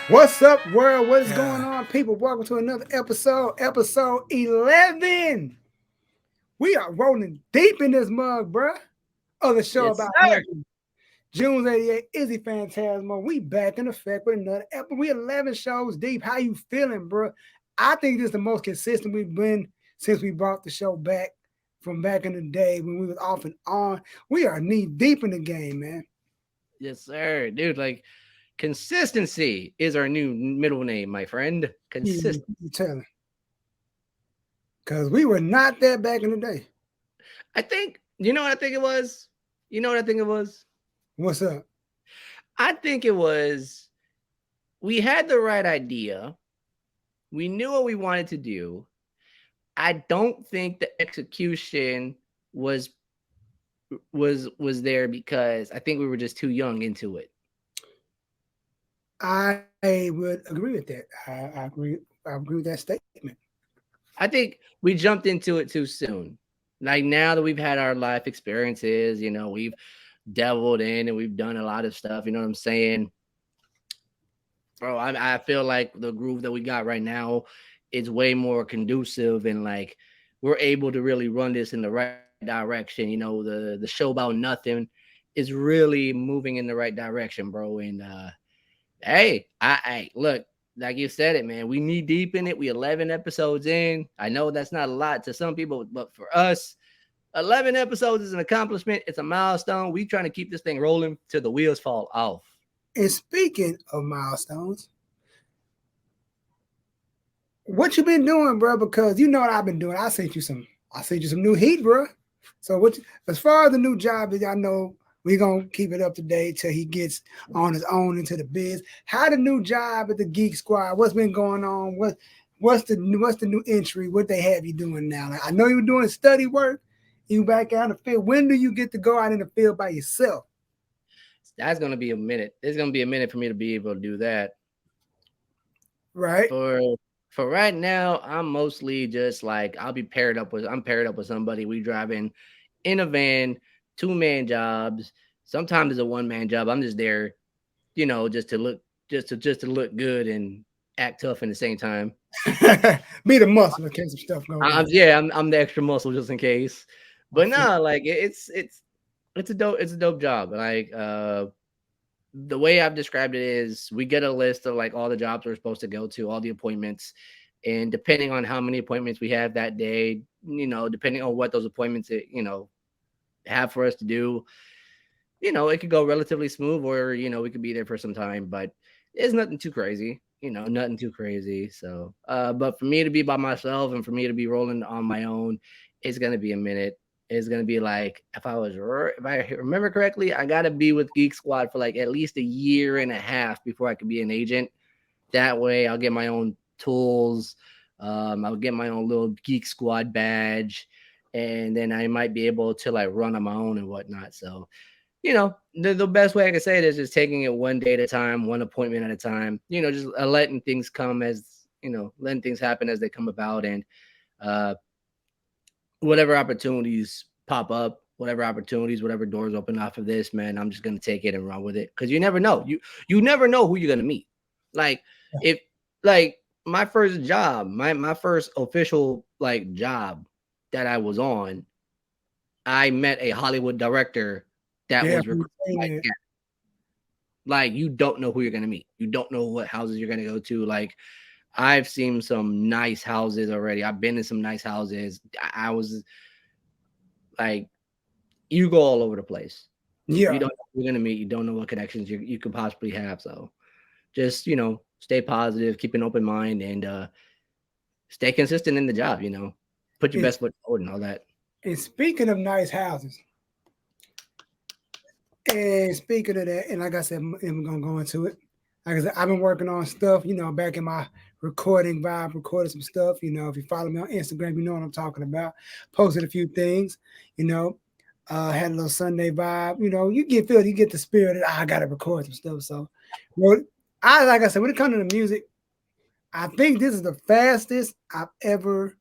What's up, world? What is Yeah. going on, people? Welcome to another episode 11. We are rolling deep in this mug, bruh. Of the show Yes, about sir. nothing. June 88, Izzyphantasmo. We back in effect with another episode. We 11 shows deep. How you feeling, bruh? I think this is the most consistent we've been since we brought the show back from back in the day when we was off and on. We are knee deep in the game, man. Yes, sir. Dude, like consistency is our new middle name, my friend. You Consistent. telling. Because we were not there back in the day. I think, you know what I think it was? You know what I think it was? What's up? I think it was we had the right idea. We knew what we wanted to do. I don't think the execution was was there because I think we were just too young into it. I would agree with that. I agree. I agree with that statement. I think we jumped into it too soon. Like now that we've had our life experiences, we've deviled in and we've done a lot of stuff. You know what I'm saying, bro? I feel like the groove that we got right now is way more conducive and like we're able to really run this in the right direction. The show about nothing is really moving in the right direction, bro. And hey, I look, like you said it, man. We knee deep in it. We 11 episodes in. I know that's not a lot to some people, but for us, 11 episodes is an accomplishment. It's a milestone. We trying to keep this thing rolling till the wheels fall off. And speaking of milestones, what you been doing, bro? Because you know what I've been doing. I sent you some new heat, bro. So as far as the new job is, I know we gonna keep it up to date till he gets on his own into the biz. How the new job at the Geek Squad? What's been going on? What's the new entry? What they have you doing now? Like, I know you were doing study work. You back out in the field. When do you get to go out in the field by yourself? That's gonna be a minute. It's gonna be a minute for me to be able to do that. Right. For for right now, I'm mostly just like I'm paired up with somebody. We driving in a van, 2-man jobs. Sometimes it's a 1-man job. I'm just there, just to look just to look good and act tough in the same time. Be the muscle in case some stuff go I'm down. yeah, I'm the extra muscle just in case. I But feel no, like it's a dope job. Like the way I've described it is we get a list of like all the jobs we're supposed to go to, all the appointments, and depending on how many appointments we have that day, depending on what those appointments have for us to do, it could go relatively smooth or we could be there for some time, but it's nothing too crazy. Nothing too crazy. So, but for me to be by myself and for me to be rolling on my own, it's gonna be a minute. It's gonna be like if I remember correctly, I gotta be with Geek Squad for like at least a year and a half before I could be an agent. That way, I'll get my own tools. I'll get my own little Geek Squad badge, and then I might be able to like run on my own and whatnot. So, the best way I can say it is just taking it one day at a time, one appointment at a time. Just letting things come as letting things happen as they come about, and uh, whatever opportunities pop up, whatever doors open off of this, man, I'm just gonna take it and run with it because you never know. You never know who you're gonna meet. Like if like my first job, my first official like job that I was on, I met a Hollywood director that yeah, was recruiting my saying camp. Like you don't know who you're gonna meet. You don't know what houses you're gonna go to. Like I've seen some nice houses already. I've been in some nice houses. I was like, you go all over the place. You yeah. don't know who you're gonna meet. You don't know what connections you could possibly have. So just stay positive, keep an open mind, and stay consistent in the job. Put your And, best foot forward and all that. and speaking of nice houses, and speaking of that, and like I said, I'm gonna go into it. Like I said, I've been working on stuff, back in my recording vibe, recorded some stuff. If you follow me on Instagram, you know what I'm talking about. Posted a few things, you know. Had a little Sunday vibe. You get the spirit of I gotta record some stuff. So well, like I said, when it comes to the music, I think this is the fastest I've ever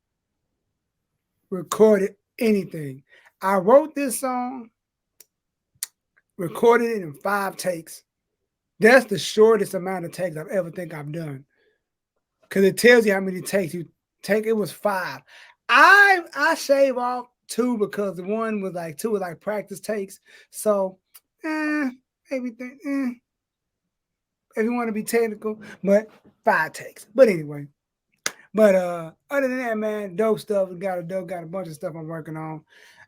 recorded anything. I wrote this song, recorded it in 5 takes. That's the shortest amount of takes I've ever think I've done. Cause it tells you how many takes you take. It was 5. I shave off 2 because the one was like 2 was like practice takes. So maybe if you want to be technical, but 5 takes. But anyway. But other than that, man, dope stuff. Got a bunch of stuff I'm working on.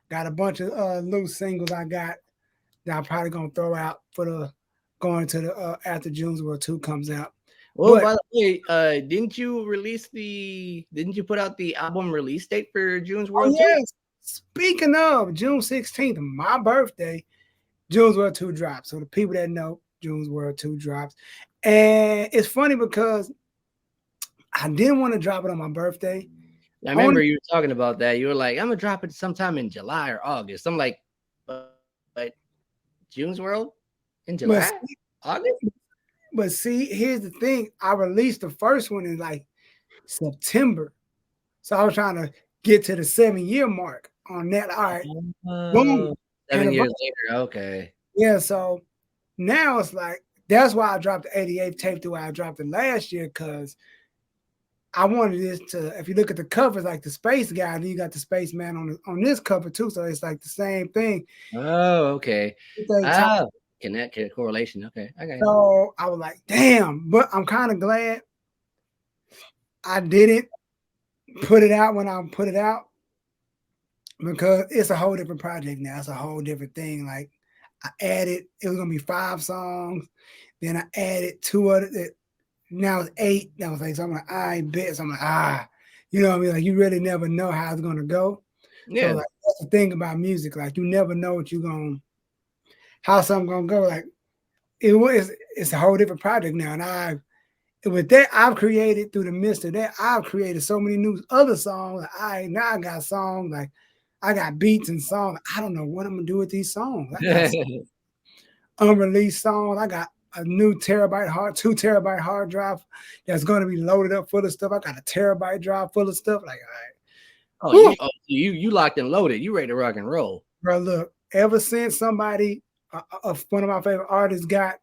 Got a bunch of little singles I got that I'm probably gonna throw out for the going to the after June's World 2 comes out. Well, But by the way, didn't you put out the album release date for June's oh World 2? yes, speaking of June 16th, my birthday, June's World 2 drops. So the people that know June's World 2 drops. And it's funny because I didn't want to drop it on my birthday. I Only remember you were talking about that. You were like, I'm gonna drop it sometime in July or August. I'm like, but June's World in but July? August? but see, here's the thing. I released the first one in like September. So I was trying to get to the 7-year mark on that. All right, boom. Oh, 7 years Anniversary. later. Okay. Yeah, so now it's like that's why I dropped the 88 tape the way I dropped it last year, because I wanted this to, if you look at the covers, like the space guy, then you got the spaceman on this cover too. So it's like the same thing. Oh, okay. They talk. Ah, connect correlation. Okay. Okay. So I was like, damn, but I'm kind of glad I didn't put it out when I put it out, because it's a whole different project now. It's a whole different thing. Like I added, it was gonna be 5 songs. Then I added 2 other. Now it's 8. That was like, so I'm like, I bet. So I'm like, you know what I mean? Like you really never know how it's gonna go. So Yeah. like that's the thing about music. Like you never know what you're gonna, how something gonna go. Like it's a whole different project now. And with that I've created, through the midst of that, I've created so many new other songs. Now I got songs, like I got beats and songs. I don't know what I'm gonna do with these songs. I got unreleased songs. I got a new 2 terabyte hard drive that's gonna be loaded up full of stuff. I got a terabyte drive full of stuff. Like, Oh, all right, you locked and loaded. You ready to rock and roll. bro, look. Ever since somebody, one of my favorite artists got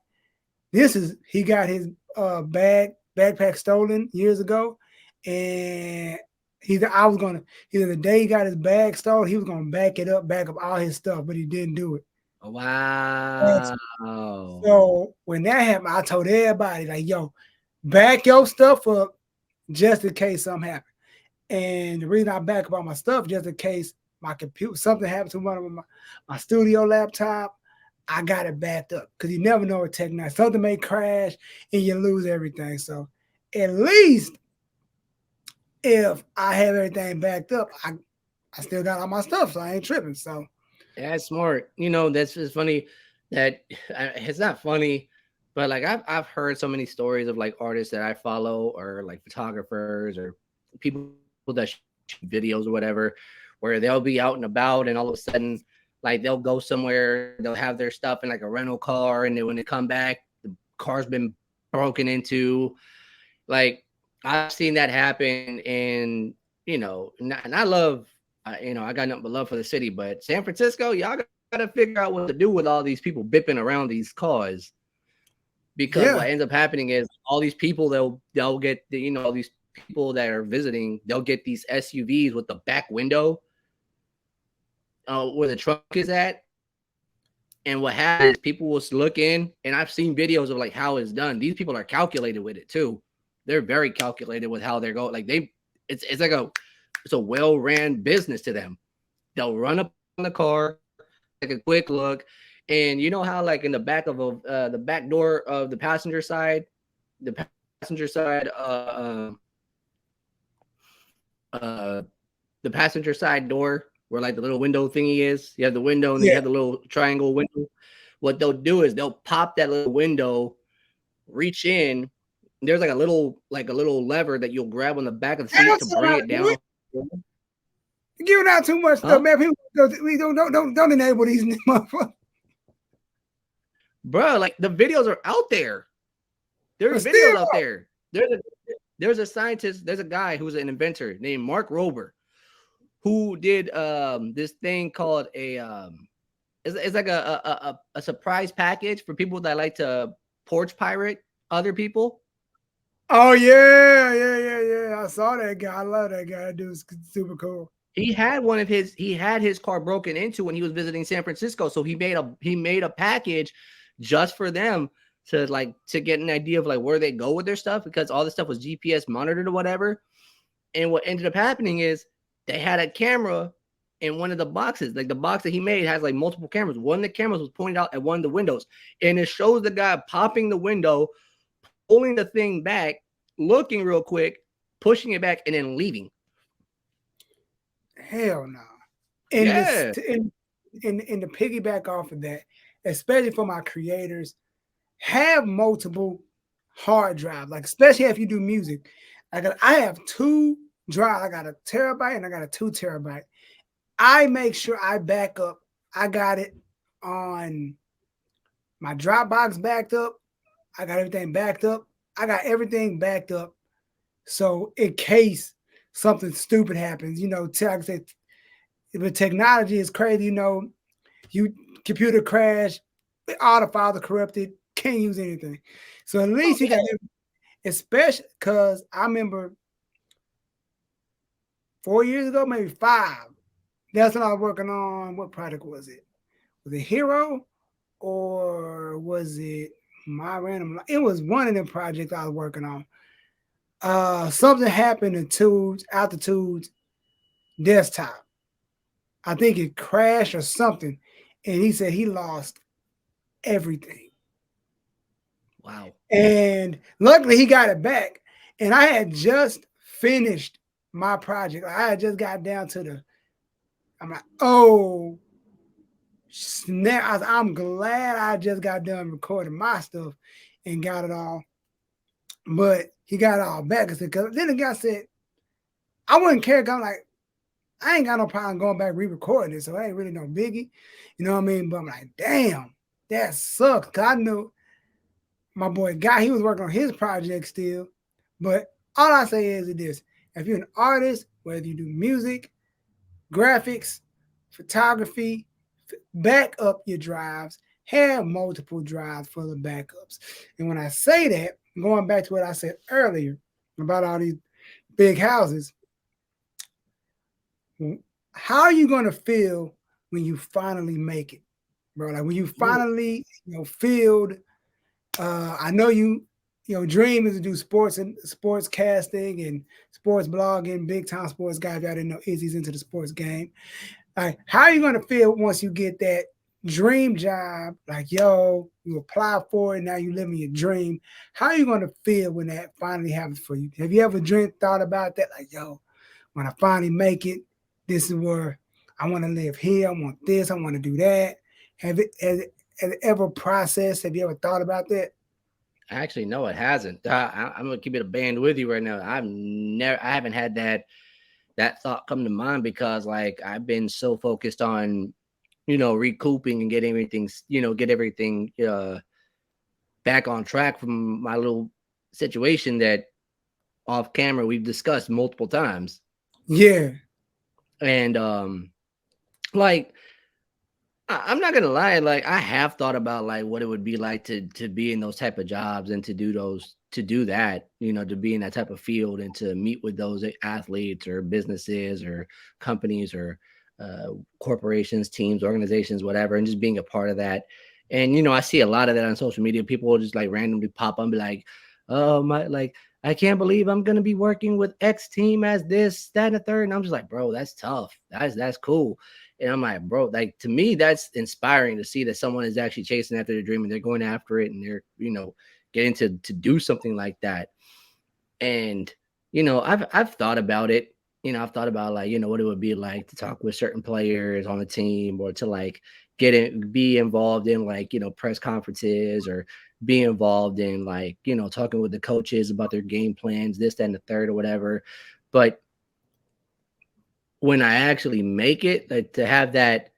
he got his backpack stolen years ago, and I was gonna, either the day he got his bag stolen, he was gonna back up all his stuff, but he didn't do it. Wow. So when that happened, I told everybody, like, yo, back your stuff up just in case something happened. And the reason I back up all my stuff, just in case my computer, something happened to one of my studio laptop, I got it backed up, because you never know with technology. Something may crash and you lose everything. So at least if I have everything backed up, I still got all my stuff, so I ain't tripping. So Yeah, that's smart. That's just funny that it's not funny, but like I've heard so many stories of like artists that I follow, or like photographers or people that shoot videos or whatever, where they'll be out and about and all of a sudden like they'll go somewhere, they'll have their stuff in like a rental car, and then when they come back, the car's been broken into. Like I've seen that happen, and and I love, I got nothing but love for the city, but San Francisco, y'all got to figure out what to do with all these people bipping around these cars, because yeah, what ends up happening is all these people they'll get all these people that are visiting, they'll get these SUVs with the back window where the truck is at. And what happens is people will look in, and I've seen videos of like how it's done. These people are calculated with it too. They're very calculated with how they're going. Like it's like it's a well ran business to them. They'll run up on the car, take a quick look, and you know how like in the back of the back door of the passenger side, uh, the passenger side door where like the little window thingy is. You have the window, and then you yeah. have the little triangle window. What they'll do is they'll pop that little window, reach in. There's like a little lever that you'll grab on the back of the seat to That's bring what it I do. down. You're giving out too much stuff, Huh? man. People we don't enable these motherfuckers. Bro, like the videos are out there. But There's videos still, out there. There's a scientist, there's a guy who's an inventor named Mark Rober, who did this thing called a it's like a surprise package for people that like to porch pirate other people. Oh yeah. I saw that guy. I love that guy. That dude's super cool. He had his car broken into when he was visiting San Francisco. So he made a package just for them to get an idea of like where they go with their stuff, because all this stuff was GPS monitored or whatever. And what ended up happening is they had a camera in one of the boxes. Like the box that he made has like multiple cameras. One of the cameras was pointed out at one of the windows, and it shows the guy popping the window, pulling the thing back, looking real quick, pushing it back, and then leaving. Hell no. And this Yeah. in the piggyback off of that, especially for my creators, have multiple hard drives. Like especially if you do music. I have 2 drives. I got a terabyte and I got a 2 terabyte. I make sure I back up. I got it on my Dropbox backed up. I got everything backed up. I got everything backed up. So in case something stupid happens, like I said, the technology is crazy. You computer crash, all the files are corrupted, can't use anything. So at Oh least you yeah. got, especially because I remember 4 years ago, maybe 5. That's when I was working on, what project was it? Was it Hero or was it My Random? It was one of them projects I was working on. Something happened to Altitude's desktop. I think it crashed or something, and he said he lost everything. Wow. And luckily, he got it back. And I had just finished my project. I had just got down to the. I'm like, oh snap! I'm glad I just got done recording my stuff and got it all. But he got it all back. Because then the guy said, I wouldn't care. I'm like, I ain't got no problem going back re-recording it, so it ain't really no biggie. You know what I mean? But I'm like, damn, that sucks. Cause I knew my boy Guy, he was working on his project still. But all I say is this: if you're an artist, whether you do music, graphics, photography, back up your drives. Have multiple drives full of backups. And when I say that, going back to what I said earlier about all these big houses, how are you going to feel when you finally make it, bro? Like when you Ooh, finally, filled. I know dream is to do sports and sports casting and sports blogging, big time sports guy. If y'all didn't know, Izzy's into the sports game. Like, how are you going to feel once you get that dream job? Like, yo, you apply for it, now you living your dream. How are you going to feel when that finally happens for you? Have you ever thought about that? Like, yo, when I finally make it, this is where I want to live here. I want this. I want to do that. Has it ever processed? Have you ever thought about that? actually, no, it hasn't. I'm gonna keep it a band with you right now. I haven't had that thought come to mind, because like I've been so focused on recouping and get everything back on track from my little situation that off camera we've discussed multiple times. Yeah. And like I'm not gonna lie, like I have thought about like what it would be like to be in those type of jobs and to do that, to be in that type of field and to meet with those athletes or businesses or companies or corporations, teams, organizations, whatever, and just being a part of that. And I see a lot of that on social media. People will just like randomly pop up and be like, "Oh my, like I can't believe I'm gonna be working with X team as this, that, and the third." And I'm just like, bro, that's tough. That's cool. And I'm like, bro, like to me, that's inspiring to see that someone is actually chasing after their dream and they're going after it and they're, getting to do something like that. And, I've thought about it. I've thought about like, what it would be like to talk with certain players on the team, or to like be involved in like, press conferences, or be involved in like, talking with the coaches about their game plans, this, that, and the third, or whatever. But when I actually make it, like to have that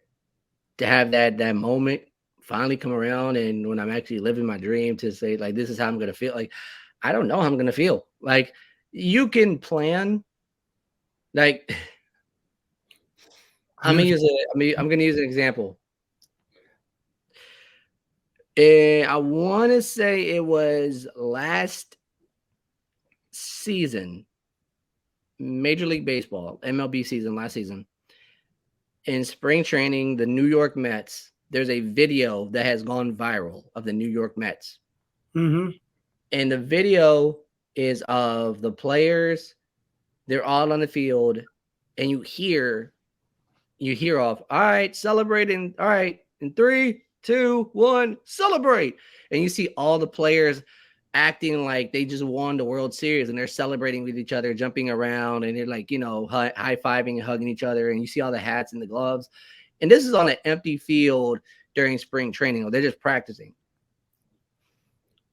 moment finally come around, and when I'm actually living my dream, to say like this is how I'm gonna feel. Like I don't know how I'm gonna feel. Like you can plan. Like I know what I'm gonna use an example. And I want to say it was last season, Major League Baseball, MLB season, last season. In spring training, the New York Mets, there's a video that has gone viral of the New York Mets. Mm-hmm. And the video is of the players, they're all on the field, and you hear off, all right, celebrating, all right, in 3, 2, 1, celebrate. And you see all the players acting like they just won the World Series and they're celebrating with each other, jumping around, and they're like, high-fiving and hugging each other. And you see all the hats and the gloves. And this is on an empty field during spring training. They're just practicing.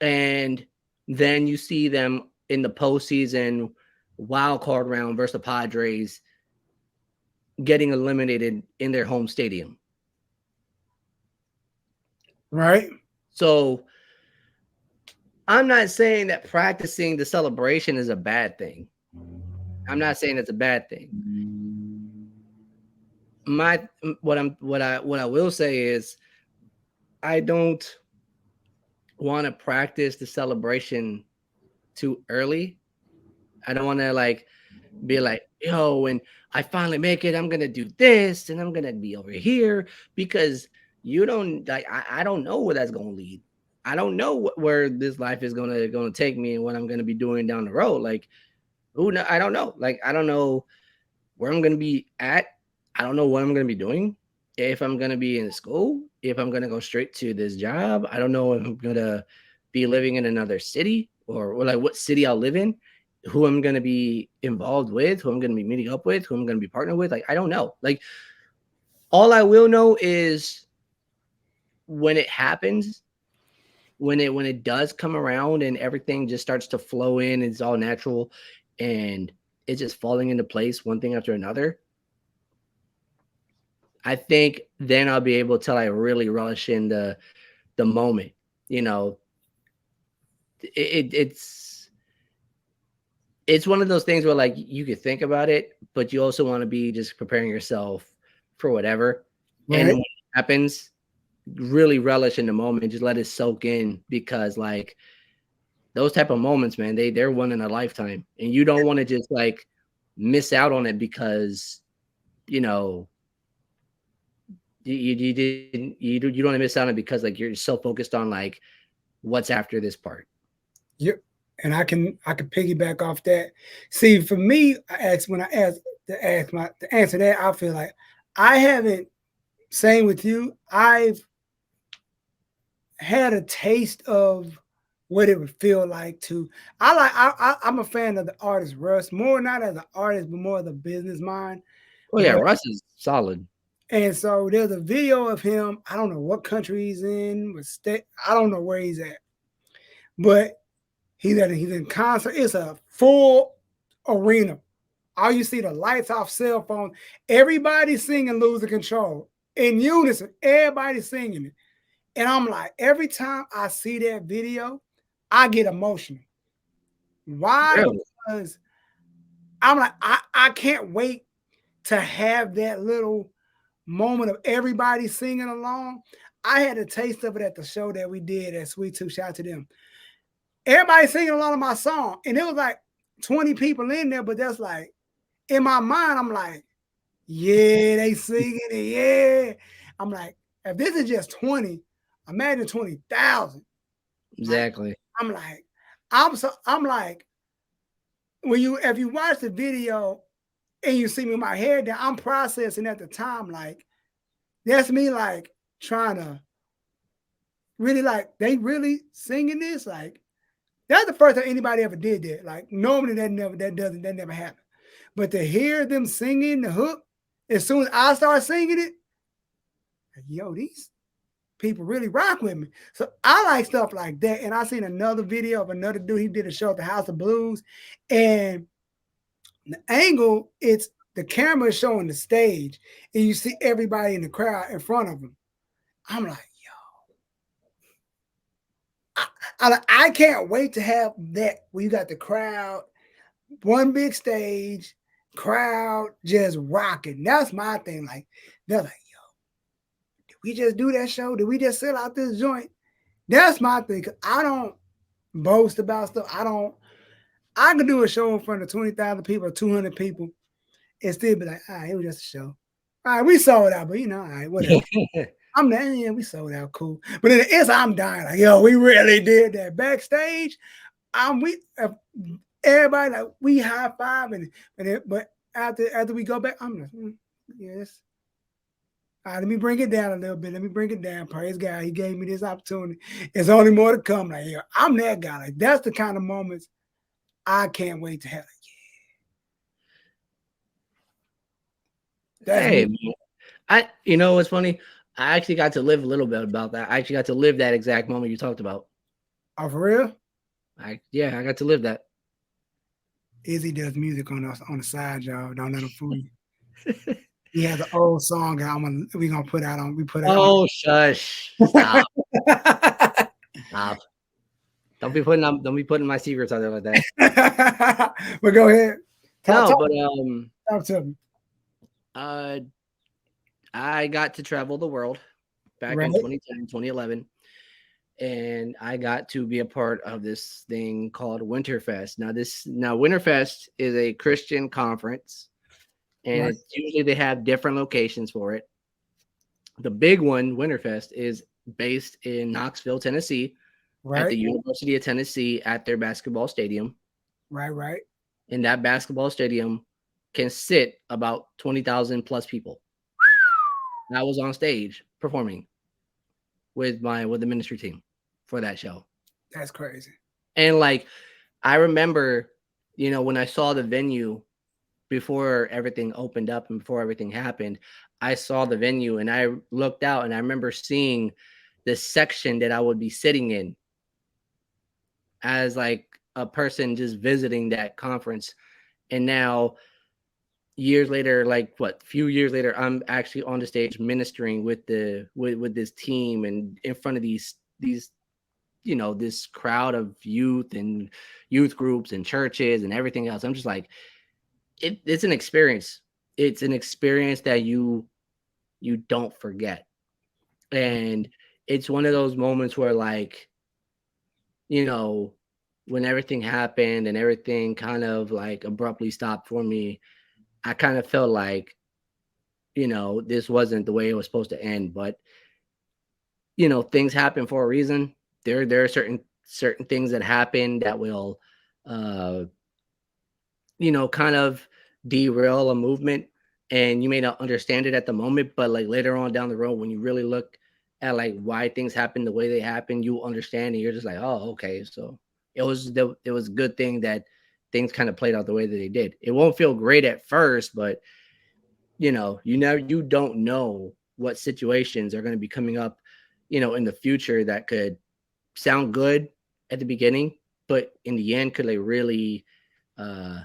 And then you see them in the postseason wild card round versus the Padres getting eliminated in their home stadium. Right. So I'm not saying that practicing the celebration is a bad thing. I'm not saying it's a bad thing. What I will say is I don't want to practice the celebration too early. I don't want to be like, yo, when I finally make it, I'm gonna do this and I'm gonna be over here, because you don't like I don't know where that's gonna lead. I don't know where this life is gonna take me and what I'm gonna be doing down the road. Like, who know? I don't know. Like, I don't know where I'm gonna be at. I don't know what I'm gonna be doing. If I'm gonna be in school, if I'm gonna go straight to this job, I don't know if I'm gonna be living in another city, or like what city I'll live in, who I'm gonna be involved with, who I'm gonna be meeting up with, who I'm gonna be partnered with. Like, I don't know. Like, all I will know is when it happens, when it does come around and everything just starts to flow in, it's all natural and it's just falling into place one thing after another. I think then I'll be able to like really relish in the moment. You know, it's one of those things where like you could think about it, but you also want to be just preparing yourself for whatever. And Right. when it happens, really relish in the moment, just let it soak in, because like those type of moments, man, they're one in a lifetime. And you don't want to just like miss out on it because you know you didn't you don't want to miss out on it because like you're so focused on like what's after this part. Yep. And I can piggyback off that. See, for me, to answer that, I feel like I haven't, same with you. I've had a taste of what it would feel like to. I'm a fan of the artist Russ, more not as an artist, but more of the business mind. Oh yeah, But Russ is solid. and so there's a video of him. I don't know what country he's in, but I don't know where he's at. But he's in concert. It's a full arena. All you see the lights off, cell phone. Everybody singing "Losing Control" in unison. Everybody singing it, and I'm like, every time I see that video, I get emotional. Why? Really? Because I'm like, I can't wait to have that little moment of everybody singing along. I had a taste of it at the show that we did at Sweet Tooth. Shout out to them. Everybody singing along to my song, and it was like 20 people in there, but that's like in my mind, I'm like, yeah, they singing it, yeah. I'm like, if this is just 20, imagine 20,000. Like, Exactly. I'm like, I'm like, if you watch the video and you see me with my hair down, I'm processing at the time, like, that's me like trying to really like, they really singing this? Like, that's the first time anybody ever did that. Like, normally that never happen. But to hear them singing the hook, as soon as I start singing it, like, yo, these people really rock with me. So I like stuff like that. And I seen another video of another dude. He did a show at the House of Blues, and the angle, it's the camera is showing the stage, and you see everybody in the crowd in front of him. I'm like, I can't wait to have that where you got the crowd, one big stage, crowd just rocking. That's my thing. Like, they're like, did we just do that show? Did we just sell out this joint? That's my thing. 'Cause I don't boast about stuff. I don't. I could do a show in front of 20,000 people or 200 people and still be like, all right, it was just a show. All right, we sold out, but all right, whatever. I'm there, yeah, we sold out, cool. But in the end, I'm dying. Like, yo, we really did that backstage. We everybody like we high five but after we go back, I'm like, yes. All right, let me bring it down a little bit. Let me bring it down. Praise God, He gave me this opportunity. There's only more to come. Like, yeah, I'm that guy. Like, that's the kind of moments I can't wait to have. Like, that's Hey, me. man. You know what's funny? I actually got to live a little bit about that. I actually got to live that exact moment you talked about. Oh, for real? Yeah, I got to live that. Izzy does music on us on the side, y'all. Don't let him fool you. He has an old song that we gonna put out on. We put it on. Oh, shush! Stop! Stop! Don't be putting my secrets out there like that. But go ahead. Talk, No, talk, but talk to me. uh, I got to travel the world back Right, in 2010, 2011, and I got to be a part of this thing called Winterfest. Now Winterfest is a Christian conference, and right, it's usually they have different locations for it. The big one, Winterfest, is based in Knoxville, Tennessee, at right, the University of Tennessee at their basketball stadium. right, right. And that basketball stadium can sit about 20,000 plus people. I was on stage performing with the ministry team for that show. That's crazy. And like I remember, when I saw the venue before everything opened up and before everything happened, I saw the venue and I looked out and I remember seeing the section that I would be sitting in as like a person just visiting that conference. And now years later, like what, few years later, I'm actually on the stage ministering with this team and in front of these this crowd of youth and youth groups and churches and everything else. I'm just like, it's an experience. It's an experience that you don't forget. And it's one of those moments where like, you know, when everything happened and everything kind of like abruptly stopped for me, I kind of felt like, this wasn't the way it was supposed to end. But, things happen for a reason. There are certain things that happen that will uh kind of derail a movement, and you may not understand it at the moment, but like later on down the road when you really look at like why things happen the way they happen, you understand and you're just like, oh, okay. So it was a good thing that things kind of played out the way that they did. It won't feel great at first, but you don't know what situations are going to be coming up, in the future that could sound good at the beginning, but in the end could like really uh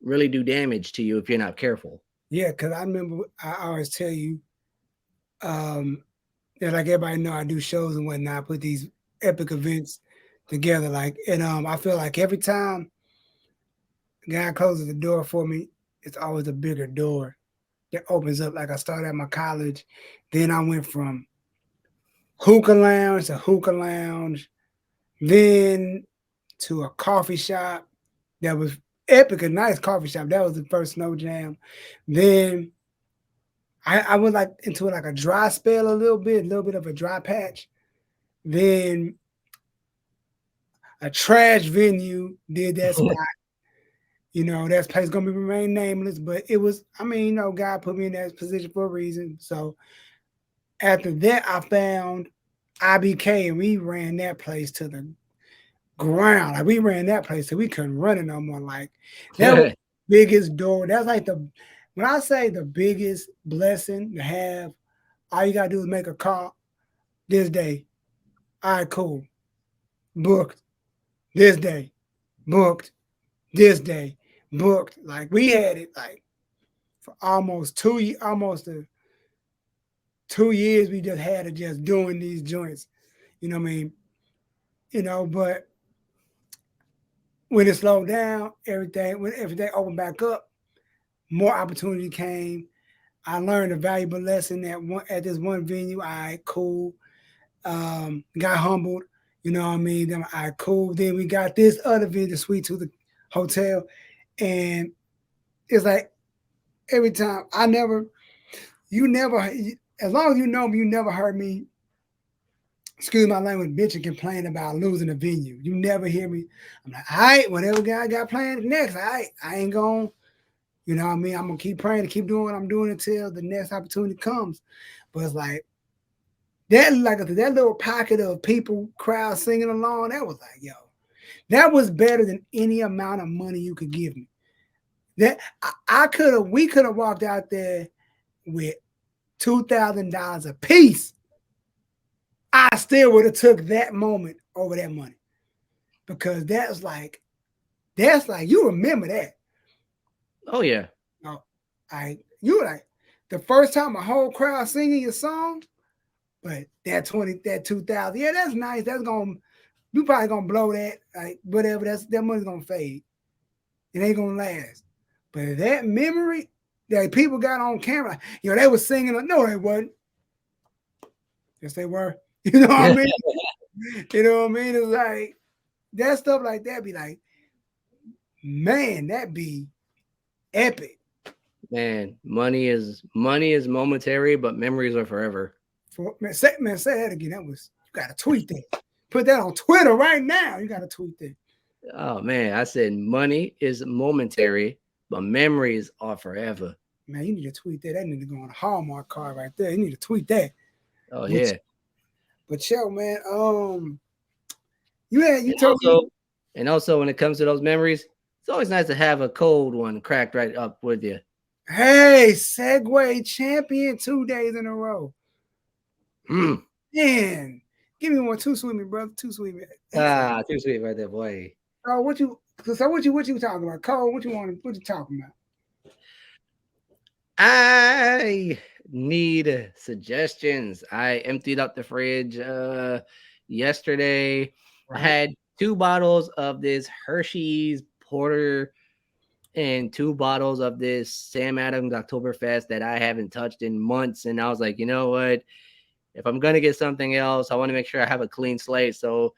really do damage to you if you're not careful. Yeah, because I remember I always tell you, um, that like everybody know I do shows and whatnot. I put these epic events together, like, and I feel like every time God closes the door for me, it's always a bigger door that opens up. Like I started at my college, then I went from hookah lounge, then to a coffee shop that was epic, a nice coffee shop. That was the first Snow Jam. Then I went like into like a dry spell a little bit of a dry patch. Then a trash venue did that spot. That place gonna be remain nameless, but it was, I mean, God put me in that position for a reason. So after that, I found IBK and we ran that place to the ground. Like we ran that place so we couldn't run it no more. Like that was the biggest door. That's like when I say the biggest blessing to have, all you gotta do is make a call this day. All right, cool. Booked this day. Booked this day. Booked. Like we had it like for almost 2 years. We just had it just doing these joints. You know what I mean? But when it slowed down, when everything opened back up, more opportunity came. I learned a valuable lesson at this one venue. All right, cool. got humbled. You know what I mean? Then I cool. Then we got this other visit suite to the hotel, and it's like every time I never, you never, as long as you know me, you never heard me. Excuse my language, bitch, and complain about losing a venue. You never hear me. I'm like, all right, whatever guy got planned next, all right, I ain't going. You know what I mean? I'm gonna keep praying to keep doing what I'm doing until the next opportunity comes. But it's like that little pocket of people, crowd singing along. That was like, yo, that was better than any amount of money you could give me. That I could have, we could have walked out there with $2,000 a piece. I still would have took that moment over that money because that's like you remember that. Oh yeah. No, you like the first time a whole crowd singing your song, but that 2,000, yeah, that's nice. That's gonna you probably gonna blow that like whatever. That money's gonna fade. It ain't gonna last. But that memory that people got on camera, they were singing. No, they wasn't. Yes, they were. You know what I mean? You know what I mean? It's like that stuff like that be like, man, that be epic. Man, money is momentary, but memories are forever. Say that again. That was you gotta tweet that. Put that on Twitter right now. You gotta tweet that. Oh man, I said money is momentary, but memories are forever. Man, you need to tweet that. That need to go on a Hallmark card right there. You need to tweet that. Oh But, yeah. but yo, man, you And told me. also, and also when it comes to those memories, it's always nice to have a cold one cracked right up with you. Hey, Segway champion 2 days in a row. Mm. Man, give me one. Too sweet, me brother. Too sweet, me. Too sweet right there, boy. Oh, what you talking about, Cole? What you talking about? I need suggestions. I emptied out the fridge yesterday. I Right. had 2 bottles of this Hershey's Porter and 2 bottles of this Sam Adams Oktoberfest that I haven't touched in months. And I was like, you know what? If I'm gonna get something else, I want to make sure I have a clean slate. So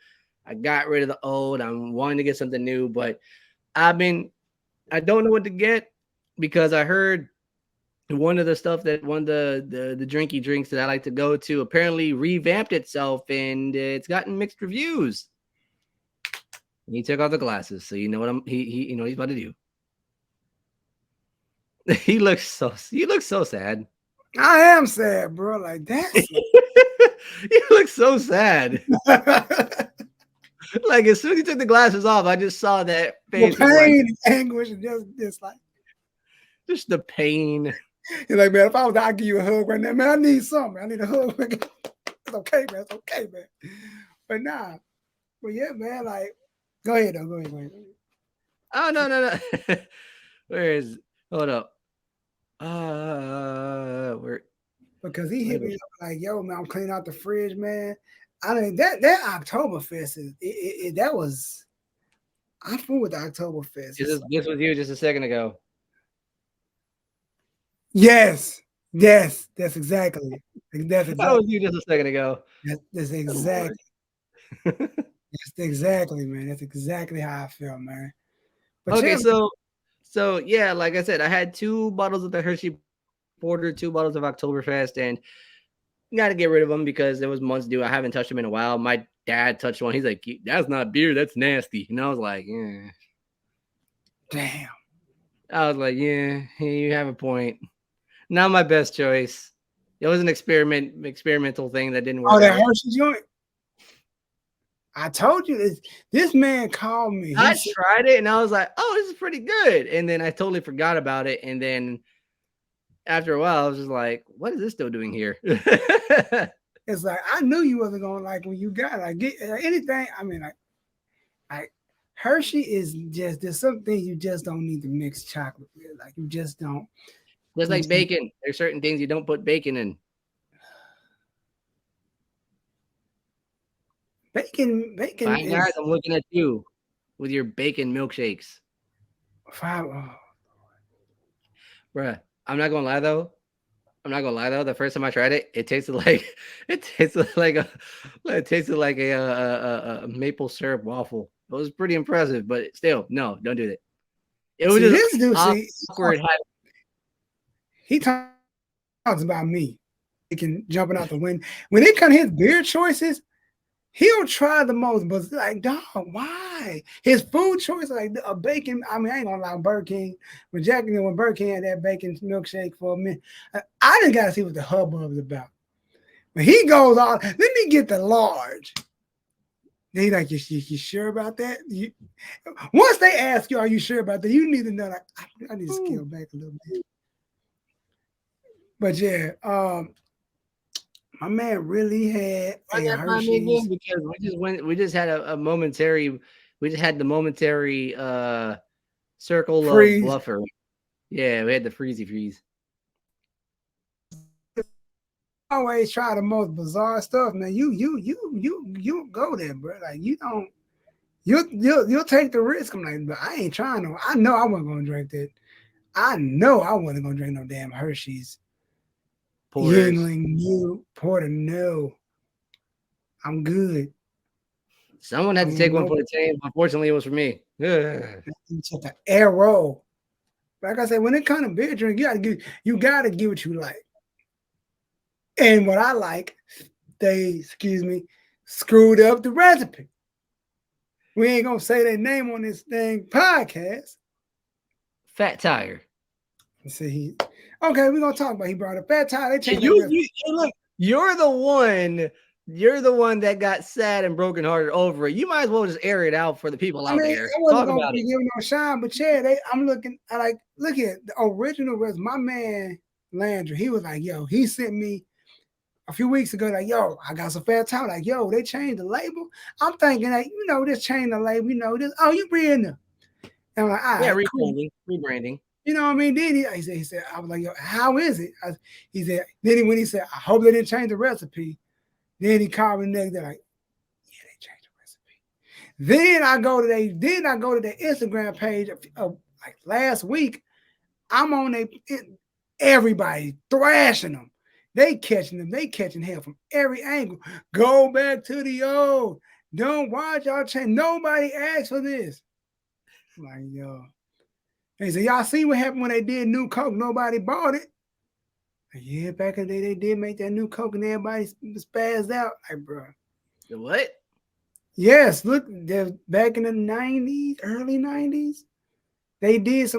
I got rid of the old. I'm wanting to get something new, but I've been I don't know what to get because I heard one of the stuff that one of the drinky drinks that I like to go to apparently revamped itself and it's gotten mixed reviews. He took off the glasses, so you know what he he's about to do. He looks so sad. I am sad, bro. Like that's He looks so sad. Like as soon as he took the glasses off, I just saw that the face. He's like pain, anguish, and just like just the pain. you're like, man, if I was, I'd give you a hug right now, man. I need something. I need a hug. It's okay, man. It's okay, man. But nah, but yeah, man. Like, go ahead, though. Go ahead, go ahead. Oh no. Where is hold up. Where Because he hit wait a me up like, yo, man, I'm cleaning out the fridge, man. I mean that Oktoberfest that was I fool with the Oktoberfest. this was you just a second ago. Yes, yes, that's That exactly was you just a second ago. that's Good Lord. exactly that's exactly, man. That's exactly how I feel, man. But Okay, yeah, so yeah, like I said, I had 2 bottles of the Hershey Porter, 2 bottles of Oktoberfest, and got to get rid of them because there was months due. I haven't touched them in a while. My dad touched one. He's like, "That's not beer. That's nasty." And I was like, "Yeah." damn. I was like, "Yeah, you have a point." Not my best choice. It was an experimental thing that didn't Oh, work that out. Hershey joint. I told you this man called me. He I said, tried it and I was like, "Oh, this is pretty good." And then I totally forgot about it. And then after a while, I was just like, "What is this still doing here?" it's like I knew you wasn't gonna like when you got like get anything. I mean, like Hershey is just there's some things you just don't need to mix chocolate with. Like you just don't. Just You like just, bacon, there's certain things you don't put bacon in. bacon Fine guys, is I'm looking at you with your bacon milkshakes, five. Oh, bruh. I'm not gonna lie though. I'm not gonna lie though. The first time I tried it, it tasted like it tasted like a it tasted like a maple syrup waffle. It was pretty impressive, but still, no, don't do that. It was See, just this dude, awkward. he talks about me. He can jumping out the window. When it comes to his beer choices, he'll try the most, but like, dog, why? His food choice, like a bacon. I mean, I ain't gonna lie, Burger King. When Burger King had that bacon milkshake for a minute, I just gotta see what the hubbub is about. When he goes on, let me get the large. Then he like, you sure about that? Once they ask you, are you sure about that? You need to know, like, I need to scale back a little bit. But yeah, my man really had Run a that by me again Hershey's because we just had a momentary we just had the momentary circle of freeze. bluffer. Yeah, we had the freezy freeze. Always try the most bizarre stuff, man. You go there, bro. Like you don't you'll take the risk. I'm like, but I ain't trying to. I know I wasn't gonna drink that. I know I wasn't gonna drink no damn Hershey's Porters. Yingling New Porter. No, I'm good. Someone had I'm to take on one no for the team. Unfortunately, it was for me. Ugh. just an arrow. Like I said, when it comes to beer drink, you gotta give what you like. And what I like, they screwed up the recipe. We ain't gonna say their name on this thing podcast. Fat tire. See, okay, we're gonna talk about. He brought a fat tire. They changed that You recipe. hey, look, you're the one that got sad and brokenhearted over it. You might as well just air it out for the people I out mean, there. I wasn't Talk gonna about be it. giving no shine, but yeah, I'm looking. I like look at the original recipe. My man Landry, he was like, yo, he sent me a few weeks ago, like, yo, I got some fat tire. Like, yo, they changed the label. I'm thinking that just change the label. This. Oh, you bring them. And I'm like, all Yeah, right, cool. rebranding. You know what I mean? Then he said, I was like, yo, how is it? He said, when he said, I hope they didn't change the recipe. Then he called me next day, like, yeah, they changed the recipe. Then I go to their Instagram page of like last week. I'm on everybody thrashing them. They catching them. They catching hell from every angle. Go back to the old. Don't watch y'all change. Nobody asked for this. I'm like, yo. They said, y'all see what happened when they did New Coke? Nobody bought it. Like, yeah, back in the day, they did make that New Coke and everybody spazzed out. Like, bro. What? Yes, look, back in the 90s, early 90s, they did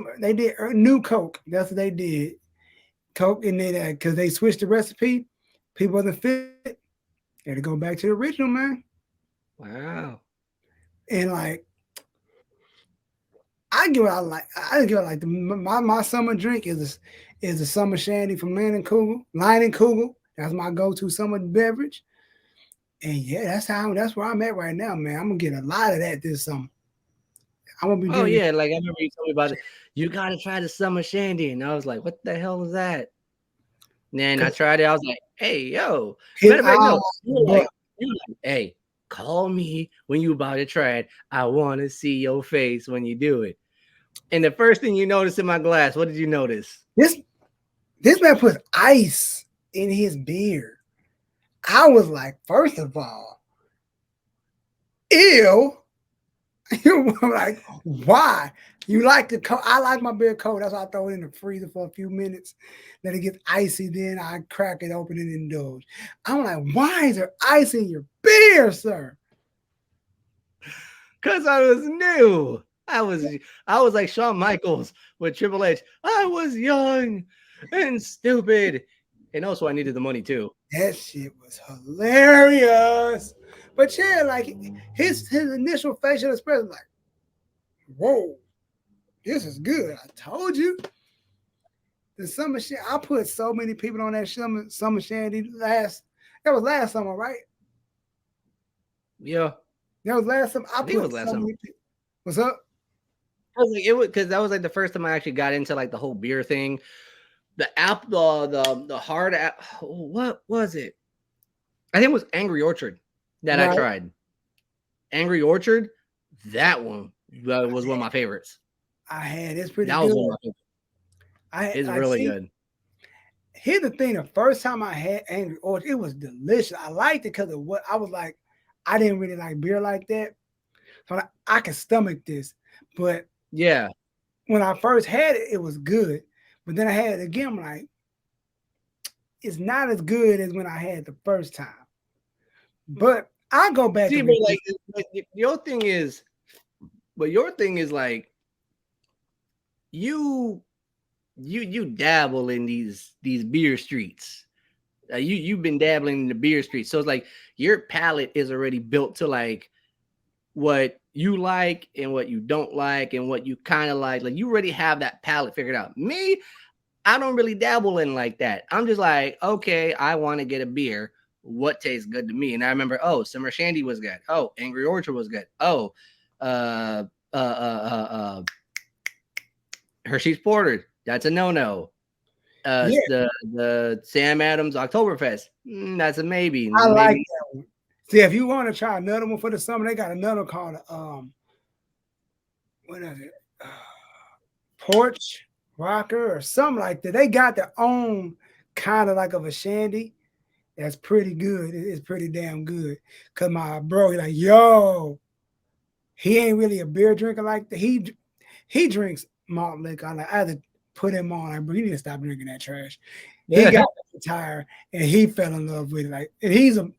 New Coke. That's what they did. Coke, and then because they switched the recipe, people wasn't fit. Had to go back to the original, man. Wow. And like, I give it I like. I give it like my summer drink is a summer shandy from Line and Kugel. That's my go-to summer beverage. And yeah, that's where I'm at right now, man. I'm gonna get a lot of that this summer. I'm gonna be Oh drinking. yeah, like I remember you told me about it. You gotta try the summer shandy, and I was like, "What the hell is that?" And then I Cause tried it. I was like, "Hey, yo!" his Matter of fact, no, but you were like, "Hey, call me when you about to try it. I want to see your face when you do it." And the first thing you noticed in my glass, what did you notice? this this man puts ice in his beer. I was like, first of all, ew. I'm like, why? You like the cold? I like my beer cold. That's why I throw it in the freezer for a few minutes. Let it get icy. Then I crack it open and indulge. I'm like, why is there ice in your beer, sir? Cause I was new. I was like Shawn Michaels with Triple H. I was young and stupid, and also I needed the money too. That shit was hilarious. But yeah, like his initial facial expression, like, whoa, this is good. I told you. The summer shit. I put so many people on that summer shandy last. That was last summer, right? Yeah, That was last summer. I I think it put was last so summer. many people. What's up? I was like, it was because that was like the first time I actually got into like the whole beer thing. The app, the hard app. What was it? I think it was Angry Orchard that I Right. tried. Angry Orchard, that one was one of my favorites. I had it's pretty That was good. one of my favorites. I It's like really see, good. here's the thing: the first time I had Angry Orchard, it was delicious. I liked it because of what I was like. I didn't really like beer like that, so I could stomach this. But Yeah. when I first had it, it was good. But then I had it again. I'm like, it's not as good as when I had the first time. But I go back See, and but repeat. your thing is, but your thing is like you you dabble in these beer streets. You've been dabbling in the beer streets, so it's like your palate is already built to like what you like and what you don't like and what you kind of like. Like you already have that palate figured out. Me, I don't really dabble in like that. I'm just like, okay, I want to get a beer. What tastes good to me? And I remember, oh, Summer Shandy was good. Oh, Angry Orchard was good. Oh, uh, uh, uh, uh, Hershey's Porter. That's a no. Yeah, The Sam Adams Oktoberfest. That's a maybe. I like Maybe. that one. See, if you want to try another one for the summer, they got another called what is it? Porch Rocker or something like that. They got their own kind of like of a shandy that's pretty good. It's pretty damn good. Cause my bro, he like, yo, he ain't really a beer drinker like that. He drinks malt liquor. I had to put him on. Like, bro, you need to stop drinking that trash. He got tired and he fell in love with it. Like, and he's a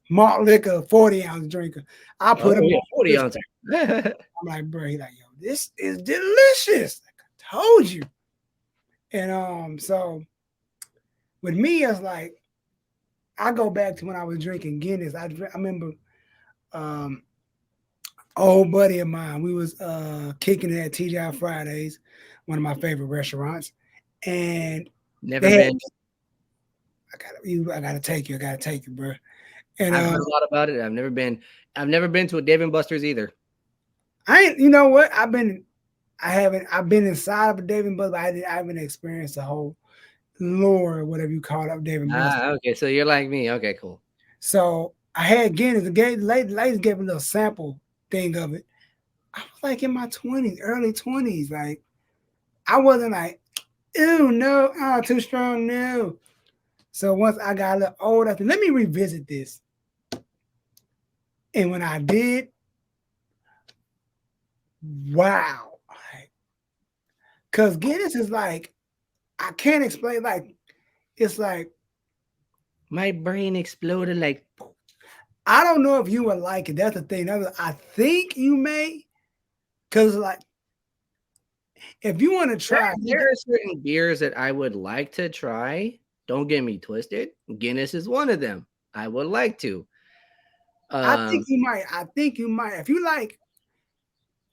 malt liquor 40-ounce drinker. I put Oh him yeah, on 40 this. ounce. I'm like, bro, he like, yo, this is delicious. Like I told you. And so with me, it's like I go back to when I was drinking Guinness. I remember um old buddy of mine. We was kicking it at TGI Fridays, one of my favorite restaurants, and Never they had been. I gotta take you, I gotta take you, bro. And I've heard a lot about it. I've never been. I've never been to a Dave and Buster's either. I ain't, you know what? I've been inside of a Dave and Buster's, but I haven't experienced the whole lore, whatever you call it, of Dave and Buster's. Ah, okay. So you're like me. Okay, cool. So I had Guinness. Ladies gave me a little sample thing of it. I was like in my 20s, early 20s. Like I wasn't like, ew, no, too strong, no. So once I got a little older, I said, let me revisit this. And when I did, wow. Cause Guinness is like, I can't explain, like, it's like, My brain exploded like. I don't know if you would like it. That's the thing. I think you may, because like if you want to try, There are certain beers that I would like to try. Don't get me twisted. Guinness is one of them. I would like to. I think Um, you might. I think you might. If you like,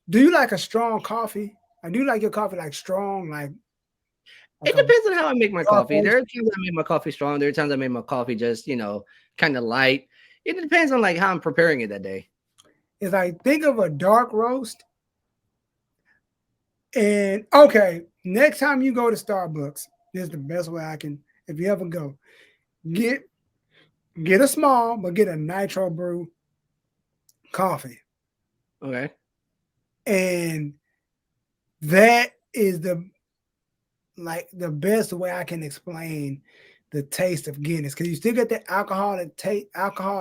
do you like a strong coffee? Or do you like your coffee like strong, like it a depends on how I make my dark coffee. roast? There are times I make my coffee strong. There are times I make my coffee just kind of light. It depends on like how I'm preparing it that day. It's like think of a dark roast. And okay, next time you go to Starbucks, this is the best way I can. If you ever go, get get a small, but get a nitro brew coffee, Okay. and that is the best way I can explain the taste of Guinness because you still get the alcohol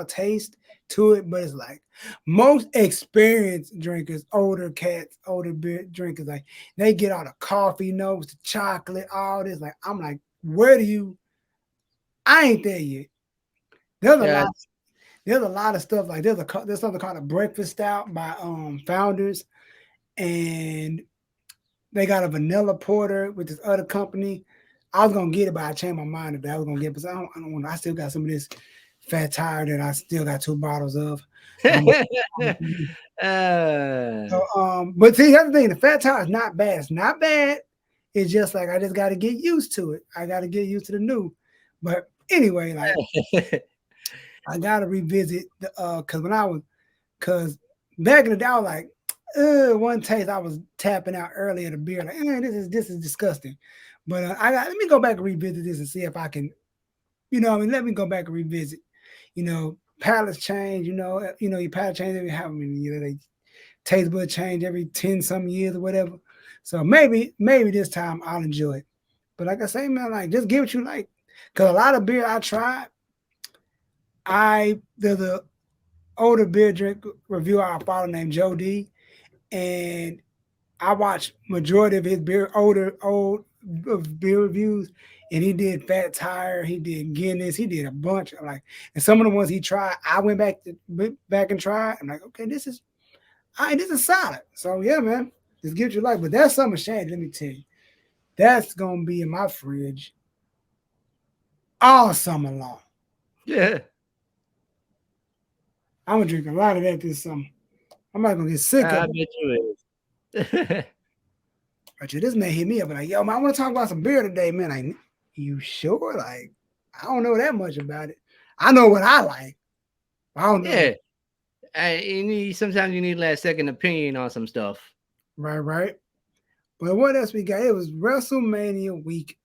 taste to it, but it's like most experienced drinkers, older cats, older beer drinkers, like they get all the coffee notes, the chocolate, all this. Like I'm like, where do you? I ain't there yet. There's a Yeah. lot. There's a lot of stuff like there's something called a breakfast stout by Founders, and they got a vanilla porter with this other company. I was gonna get it, but I changed my mind today. I was gonna get it, but I don't want. I still got some of this fat tire that I still got 2 bottles of. Um, uh, but see, that's the thing. The fat tire is not bad. It's not bad. It's just like I just got to get used to it. I got to get used to the new. But anyway, like I got to revisit the because when I was because back in the day, I was like, one taste I was tapping out earlier the beer, like, this is disgusting. But let me go back and revisit this and see if I can, let me go back and revisit. Palates change, your palate change every how many years they taste bud change every 10 some years or whatever. So maybe this time I'll enjoy it. But like I say, man, like just give what you like. Because a lot of beer I tried, there's a older beer drink reviewer I follow named Joe D, and I watched majority of his old beer reviews, and he did Fat Tire, he did Guinness, he did a bunch of like, and some of the ones he tried, I went back and tried. I'm like, okay, this is solid. So yeah, man, just get your life. But that's something shame. Let me tell you, that's gonna be in my fridge all summer long. Yeah, I'm gonna drink a lot of that this summer. I'm not gonna get sick of I it. bet you is. But this man hit me up and like, yo, man, I want to talk about some beer today, man. Like, you sure? Like, I don't know that much about it. I know what I like. I don't know. Yeah, sometimes you need that second opinion on some stuff. Right, right. But what else we got? It was WrestleMania week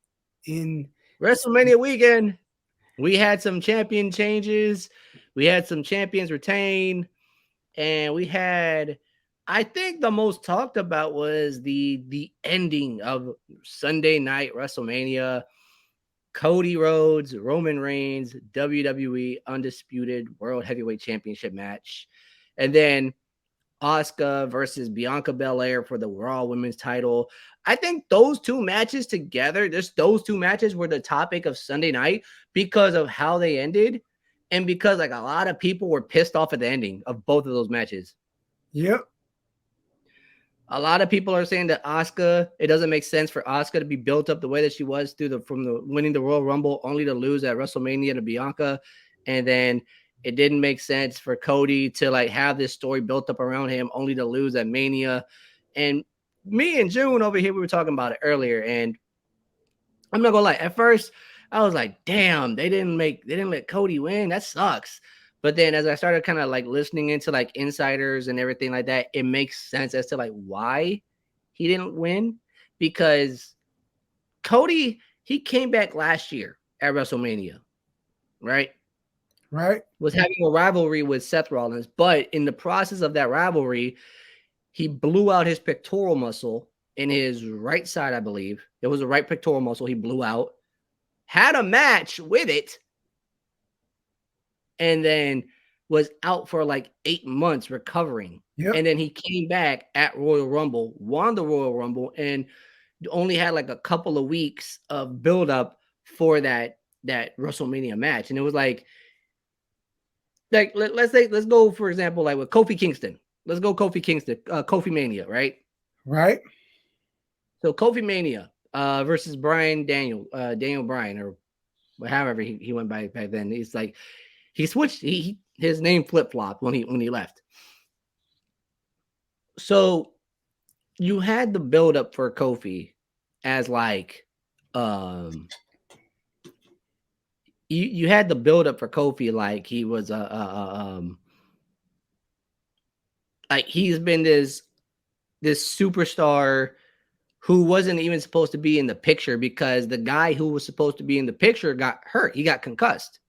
in WrestleMania weekend, we had some champion changes, we had some champions retain, and we had, I think the most talked about was the ending of Sunday night WrestleMania. Cody Rhodes, Roman Reigns, WWE Undisputed World Heavyweight Championship match. And then Asuka versus Bianca Belair for the Raw Women's title. I think those two matches together, just those two matches were the topic of Sunday night because of how they ended and because like a lot of people were pissed off at the ending of both of those matches. Yep. A lot of people are saying that Asuka, it doesn't make sense for Asuka to be built up the way that she was from the winning the Royal Rumble only to lose at WrestleMania to Bianca. And then it didn't make sense for Cody to like have this story built up around him only to lose at Mania. And me and June over here, we were talking about it earlier. And I'm not gonna lie, at first I was like, damn, they didn't let Cody win. That sucks. But then as I started kind of like listening into like insiders and everything like that, it makes sense as to like why he didn't win. Because Cody, he came back last year at WrestleMania, right? Right. Was having a rivalry with Seth Rollins, but in the process of that rivalry, he blew out his pectoral muscle in his right side, I believe. It was a right pectoral muscle he blew out, had a match with it, and then was out for like 8 months recovering. Yep. And then he came back at Royal Rumble, won the Royal Rumble, and only had like a couple of weeks of buildup for that WrestleMania match. And it was like let's go for example like with Kofi Kingston. Let's go Kofi Kingston, Kofi Mania, right? Right. So Kofi Mania versus Daniel Bryan, or however he went by back then. He's like he switched. His name flip flopped when he left. So you had the build up for Kofi as like you had the build up for Kofi like he was like he's been this superstar who wasn't even supposed to be in the picture because the guy who was supposed to be in the picture got hurt. He got concussed.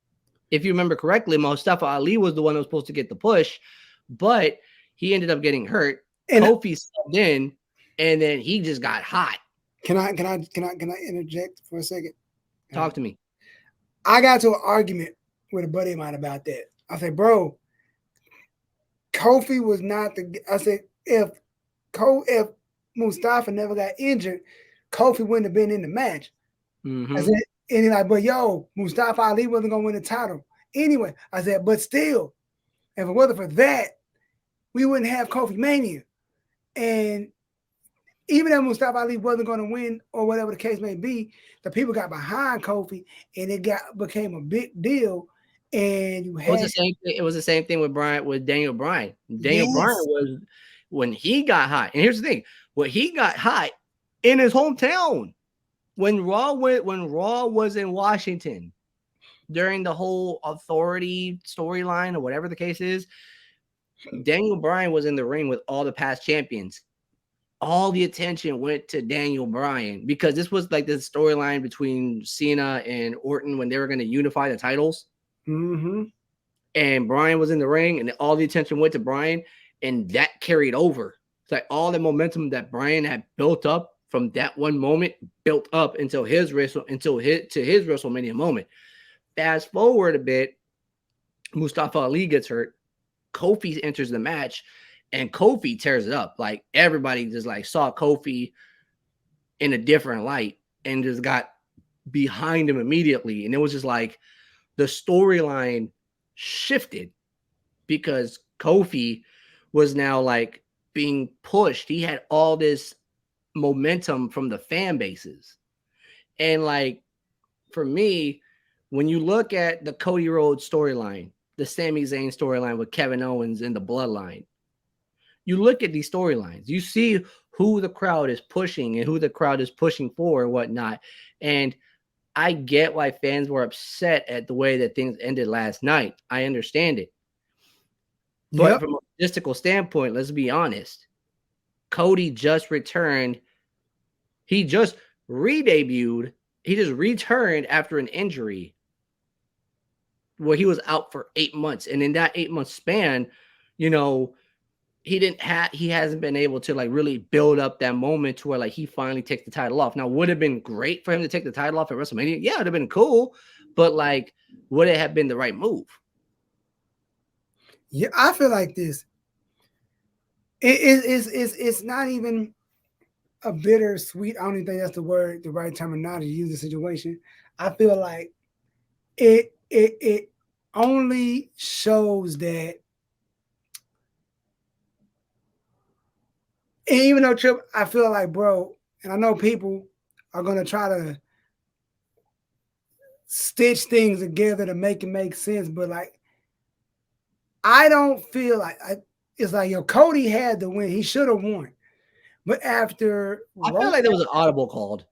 If you remember correctly, Mustafa Ali was the one who was supposed to get the push, but he ended up getting hurt. And Kofi stepped in, and then he just got hot. Can I interject for a second? Talk to me. I got to an argument with a buddy of mine about that. I said, bro, Kofi was not the. I said, if Mustafa never got injured, Kofi wouldn't have been in the match. Mm-hmm. I said, and he's like, but yo, Mustafa Ali wasn't gonna win the title anyway. I said, but still, if it wasn't for that, we wouldn't have Kofi Mania. And even if Mustafa Ali wasn't going to win or whatever the case may be, the people got behind Kofi and it became a big deal. And you had it was the same thing with Daniel Bryan. Daniel Bryan was when he got hot. And here's the thing: when he got hot in his hometown, when Raw was in Washington during the whole authority storyline or whatever the case is, Daniel Bryan was in the ring with all the past champions. All the attention went to Daniel Bryan because this was like the storyline between Cena and Orton when they were going to unify the titles. Mm-hmm. And Bryan was in the ring, and all the attention went to Bryan, and that carried over. It's like all the momentum that Bryan had built up from that one moment built up until his WrestleMania moment. Fast forward a bit, Mustafa Ali gets hurt. Kofi enters the match, and Kofi tears it up. Like everybody just like saw Kofi in a different light and just got behind him immediately. And it was just like the storyline shifted because Kofi was now like being pushed. He had all this momentum from the fan bases. And like for me, when you look at the Cody Rhodes storyline, the Sami Zayn storyline with Kevin Owens in the bloodline, you look at these storylines, you see who the crowd is pushing and who the crowd is pushing for and whatnot. And I get why fans were upset at the way that things ended last night. I understand it. But Yep. from a logistical standpoint, let's be honest. Cody just returned. He just re-debuted. He just returned after an injury where he was out for 8 months. And in that 8-month span, you know, he hasn't been able to like really build up that moment to where like he finally takes the title off. Now, would it have been great for him to take the title off at WrestleMania? Yeah, it would have been cool, but like, would it have been the right move? Yeah, I feel like this. It's not even a bittersweet. I don't even think that's the word, the right terminology to use the situation. I feel like it only shows that, and even though Trip, I feel like, bro, and I know people are gonna try to stitch things together to make it make sense, but like I don't feel like it's like yo, Cody had to win. He should have won. But after I feel like there was an audible called.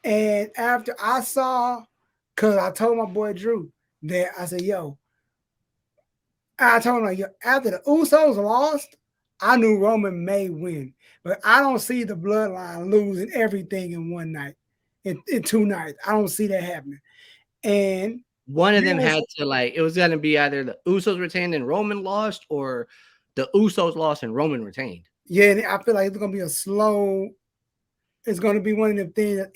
and after I saw, cause I told my boy Drew that I said, yo, I told him like, yo, after the Usos lost, I knew Roman may win. But I don't see the bloodline losing everything in one night, in 2 nights. I don't see that happening. And One of you them know, had to like it was gonna be either the Usos retained and Roman lost, or the Usos lost and Roman retained. yeah, and I feel like it's gonna be a slow. It's gonna be one of the things that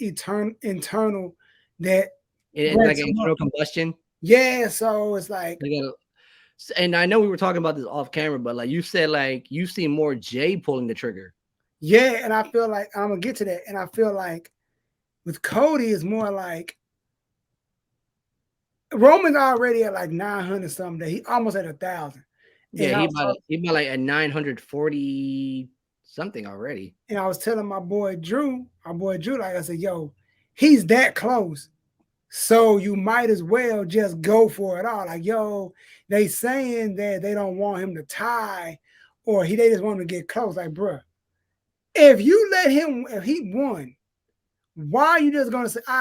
internal that And like breaks an them up. internal combustion. Yeah, so it's like, They gotta, and I know we were talking about this off camera, but like you said, like you see more Jay pulling the trigger. yeah, and I feel like I'm gonna get to that. And I feel like with Cody, it's more like Roman's already at like 900 something. He almost at 1,000. Yeah, And I he was about he about like at 940 something already. and I was telling my boy Drew, like I said, yo, he's that close. So you might as well just go for it all. Like, yo, they saying that they don't want him to tie or they just want him to get close. Like, bruh, if you let him, if he won, why are you just gonna say, all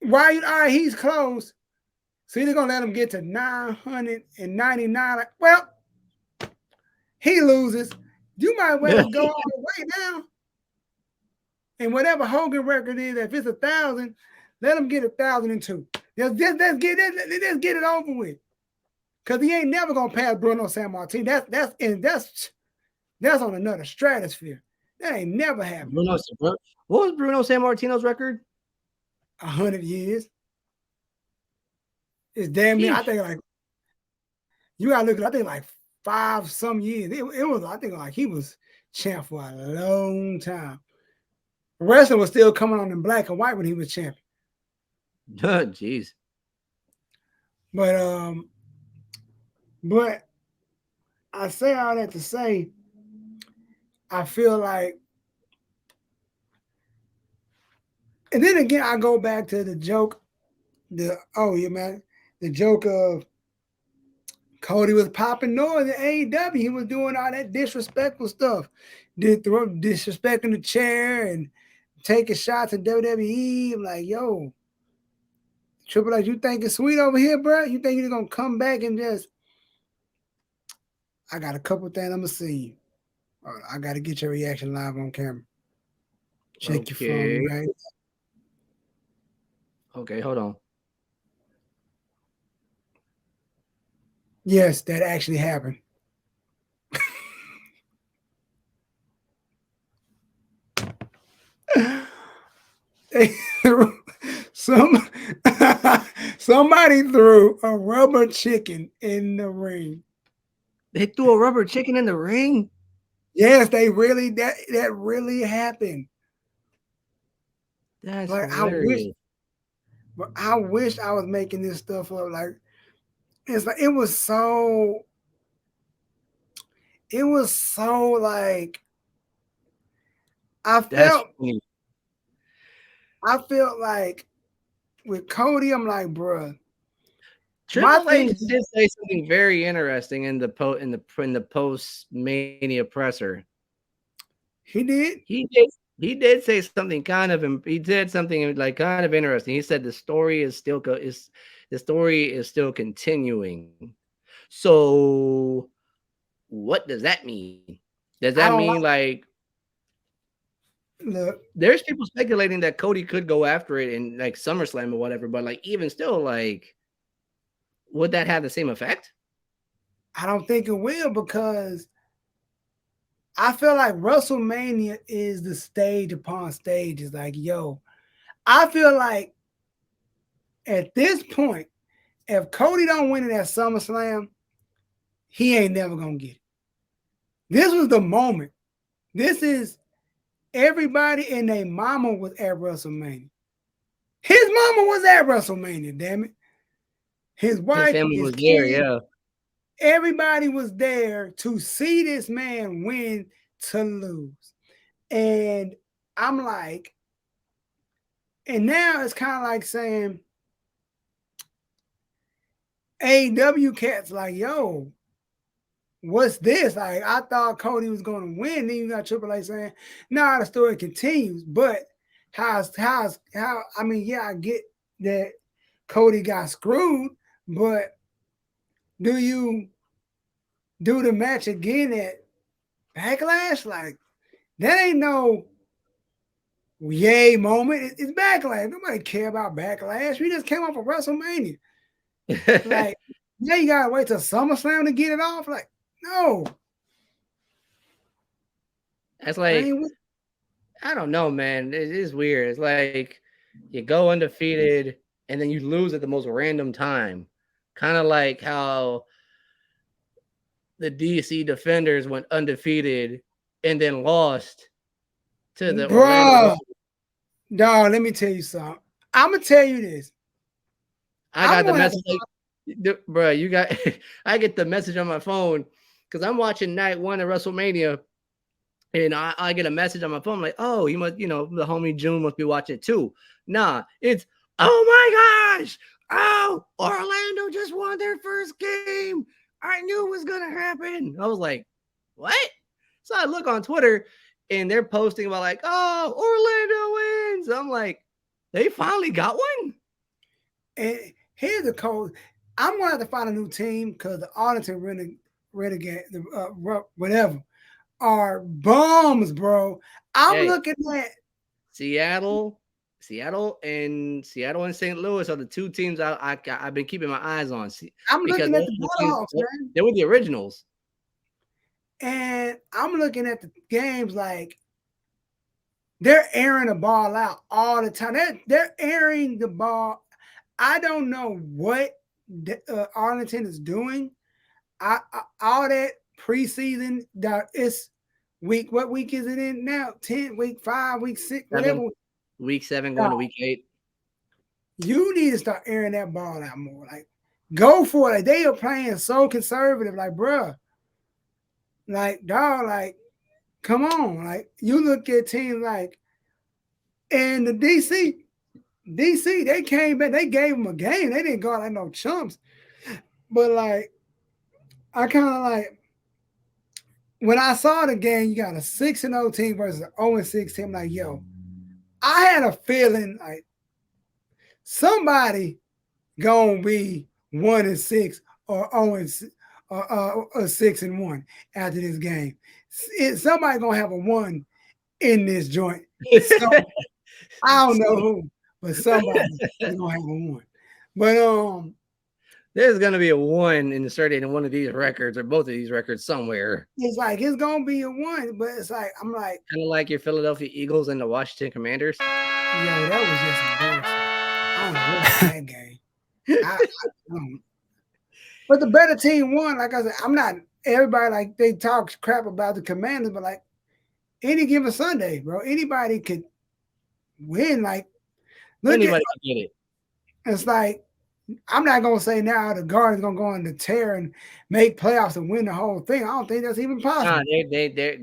right, all right, he's close. So you're gonna let him get to 999. Like, well, he loses. You might well go all the way down. And whatever Hogan record is, if it's 1,000, let him get 1,002. Let's get it over with. Cause he ain't never gonna pass Bruno Sammartino. That's on another stratosphere. That ain't never happening. What was Bruno Sammartino's record? 100 years. It's damn near. I Sheesh. think like you gotta look at. I think like 5 some years. It was. I think like he was champ for a long time. Wrestling was still coming on in black and white when he was champion. Jeez. But but I say all that to say, I feel like, and then again, I go back to the joke, the joke of Cody was popping noise in AEW. He was doing all that disrespectful stuff, disrespecting the chair and taking shots at WWE. I'm like, yo, Triple H, you think it's sweet over here, bro? You think you're gonna come back and just? I got a couple things I'm gonna see. I got to get your reaction live on camera. Check your phone, Okay. right? Okay, hold on. Yes, that actually happened. They threw some somebody threw a rubber chicken in the ring. They threw a rubber chicken in the ring. Yes, they really that really happened. That's Like I wish, hilarious. but I wish I was making this stuff up. Like it's like it was so like I That's felt funny. I felt like with Cody, I'm like, bruh, my Triple thing H did say something very interesting in the post Mania presser. he did. He did say something he did something like kind of interesting. He said the story is still continuing. So what does that mean? Does that I mean don't like look. there's people speculating that Cody could go after it in like SummerSlam or whatever, but like even still, like would that have the same effect? I don't think it will because I feel like WrestleMania is the stage upon stages. Like, yo, I feel like at this point, if Cody don't win it at SummerSlam, he ain't never gonna get it. This was the moment. This is everybody and their mama was at WrestleMania. His mama was at WrestleMania, damn it. His His wife, family his was there, kids, yeah. everybody was there to see this man win to lose. And I'm like, and now it's kind of like saying, AW cats like, yo, what's this? Like, I thought Cody was going to win. Then you got Triple H saying, nah, the story continues. But how, I mean, yeah, I get that Cody got screwed, but do you do the match again at Backlash? Like, that ain't no yay moment. It's Backlash. Nobody care about Backlash. We just came off of WrestleMania. Like, yeah, you gotta wait till SummerSlam to get it off. Like, no, That's I like ain't. I don't know, man. It is weird. It's like you go undefeated and then you lose at the most random time. Kind of like how the DC Defenders went undefeated and then lost to the Orlando. Bruh, dog, let me tell you something. I'm gonna tell you this. I I'm got the gonna have message like, bro, you got. I get the message on my phone because I'm watching night one of WrestleMania. And I get a message on my phone like, oh, you must, the homie June must be watching it too. Nah, it's, oh my gosh. Oh, Orlando just won their first game. I knew it was going to happen. I was like, what? So I look on Twitter and they're posting about like, oh, Orlando wins. I'm like, they finally got one? and here's the code. I'm gonna have to find a new team because the Arlington Renegade, the whatever, are bums, bro. I'm Hey, looking at. Seattle, Seattle and St. Louis are the two teams I've been keeping my eyes on. I'm Because looking at those the are the teams Borderhawks, man, they were the originals. and I'm looking at the games like they're airing the ball out all the time. They're airing the ball. I don't know what Arlington is doing. All that preseason that it's week. What week is it in now? 10, week 5, week 6, whatever. 7, week 7 Uh, going to week 8. you need to start airing that ball out more. Like, go for it. Like, they are playing so conservative. Like, bruh, like, dog, like, come on. Like, you look at teams like, and the DC, they came back. They gave them a game. They didn't go out like no chumps. But like, I kind of like when I saw the game. You got a 6-0 team versus an 0-6 team. Like, yo, I had a feeling like somebody gonna be 1-6 or 6-1 after this game. Somebody gonna have a one in this joint. So I don't know who, but somebody is gonna have a one. But There's gonna be a one inserted in one of these records or both of these records somewhere. It's like it's gonna be a one, but it's like I'm like, Kind of like your Philadelphia Eagles and the Washington Commanders. yo, that was just embarrassing. I don't know what happened that game. I don't. But the better team won. Like I said, I'm not everybody like they talk crap about the Commanders, but like any given Sunday, bro, anybody could win. Like look at Anybody can get it. it's like I'm not gonna say now the Guardians gonna go on the tear and make playoffs and win the whole thing. I don't think that's even Nah, possible.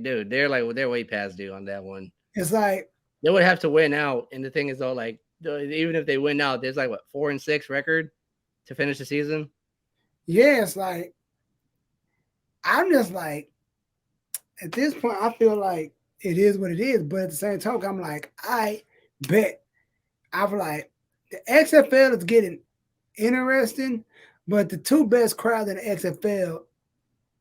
dude, they're way past due on that one. It's like They would have to win out, and the thing is though, like even if they win out, there's like what 4-6 record to finish the season. yeah, it's like I'm just like at this point I feel like it is what it is, but at the same time I'm like I bet I'm like the XFL is getting interesting, but the two best crowds in the XFL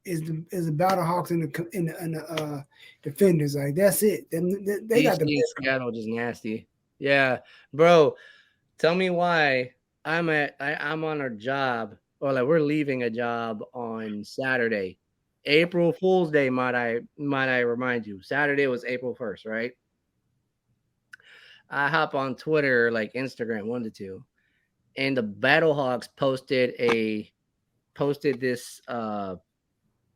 is the Battlehawks and the Defenders. Like that's it. They got the DC best. Seattle just nasty. Yeah, bro. Tell me why I'm on a job or like we're leaving a job on Saturday. April Fool's Day, might I remind you. Saturday was April 1st, right? I hop on Twitter, like Instagram, one to two, and the Battlehawks posted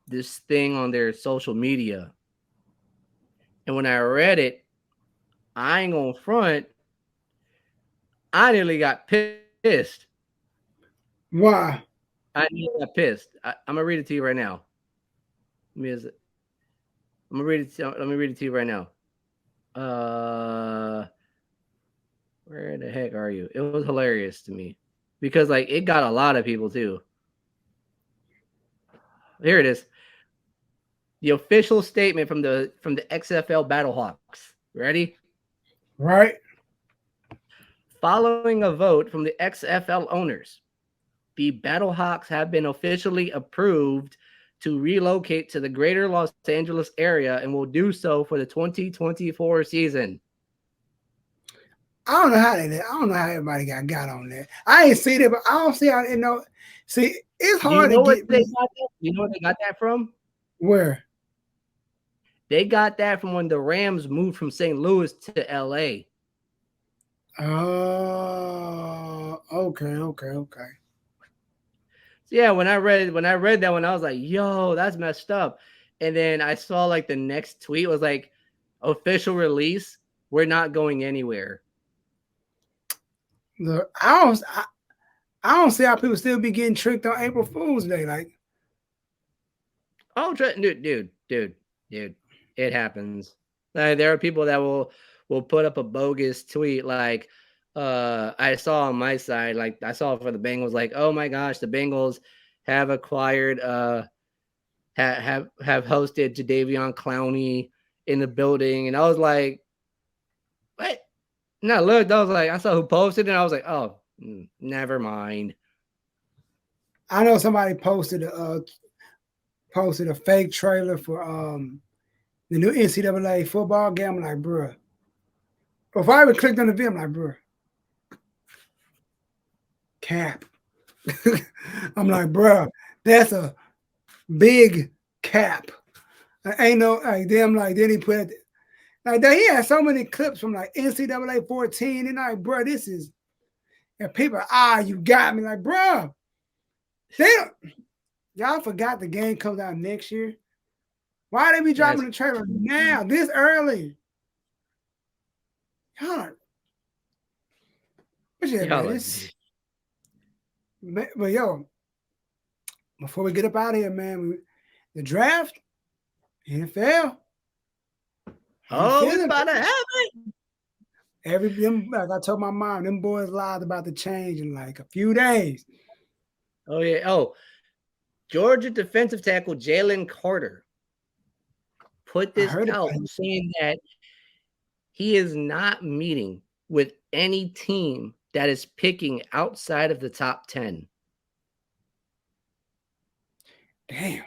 this thing on their social media. And when I read it, I ain't gonna front. I nearly got pissed. Why? I nearly got pissed. I'm gonna read it to you right now. Let me, I'm gonna read it. Let me read it to you right now. Uh, where the heck are you? It was hilarious to me because like it got a lot of people too. Here it is. The official statement from the XFL Battlehawks. Ready? Right? Following a vote from the XFL owners, the Battlehawks have been officially approved to relocate to the greater Los Angeles area and will do so for the 2024 season. I don't know how they did. I don't know how everybody got on that. I ain't see that, but I don't see how they know. See, it's Do you hard to know where get they me got that? You know where they got that from? where. They got that from when the Rams moved from St. Louis to LA. Okay. So yeah, when I read that one, I was like, yo, that's messed up. And then I saw like the next tweet was like official release. We're not going anywhere. The I don't see how people still be getting tricked on April Fool's Day. Like, Oh, dude, it happens. Like, there are people that will put up a bogus tweet like I saw on my side, like I saw for the Bengals, like, oh my gosh, the Bengals have acquired have hosted Jadeveon Clowney in the building, and I was like, what? And I looked, I was like, I saw who posted, and I was like, oh, never mind. I know somebody posted a fake trailer for the new NCAA football game. I'm like, bruh. If I even clicked on the video, I'm like, bruh, cap. I'm like, bruh, that's a big cap. I ain't no like them like then he put it like that. He had so many clips from like NCAA 14 and like, bruh, this is and people, you got me. Like, bruh, damn, y'all forgot the game comes out next year. Why they be dropping the trailer now, this early? Y'all, but yeah, man, it's but yo, before we get up out of here, man, the draft, NFL. Oh, we about to have it. Like I told my mom, them boys lied about the change in like a few days. Oh yeah. Oh, Georgia defensive tackle Jalen Carter put this out saying that he is not meeting with any team that is picking outside of the top 10. Damn.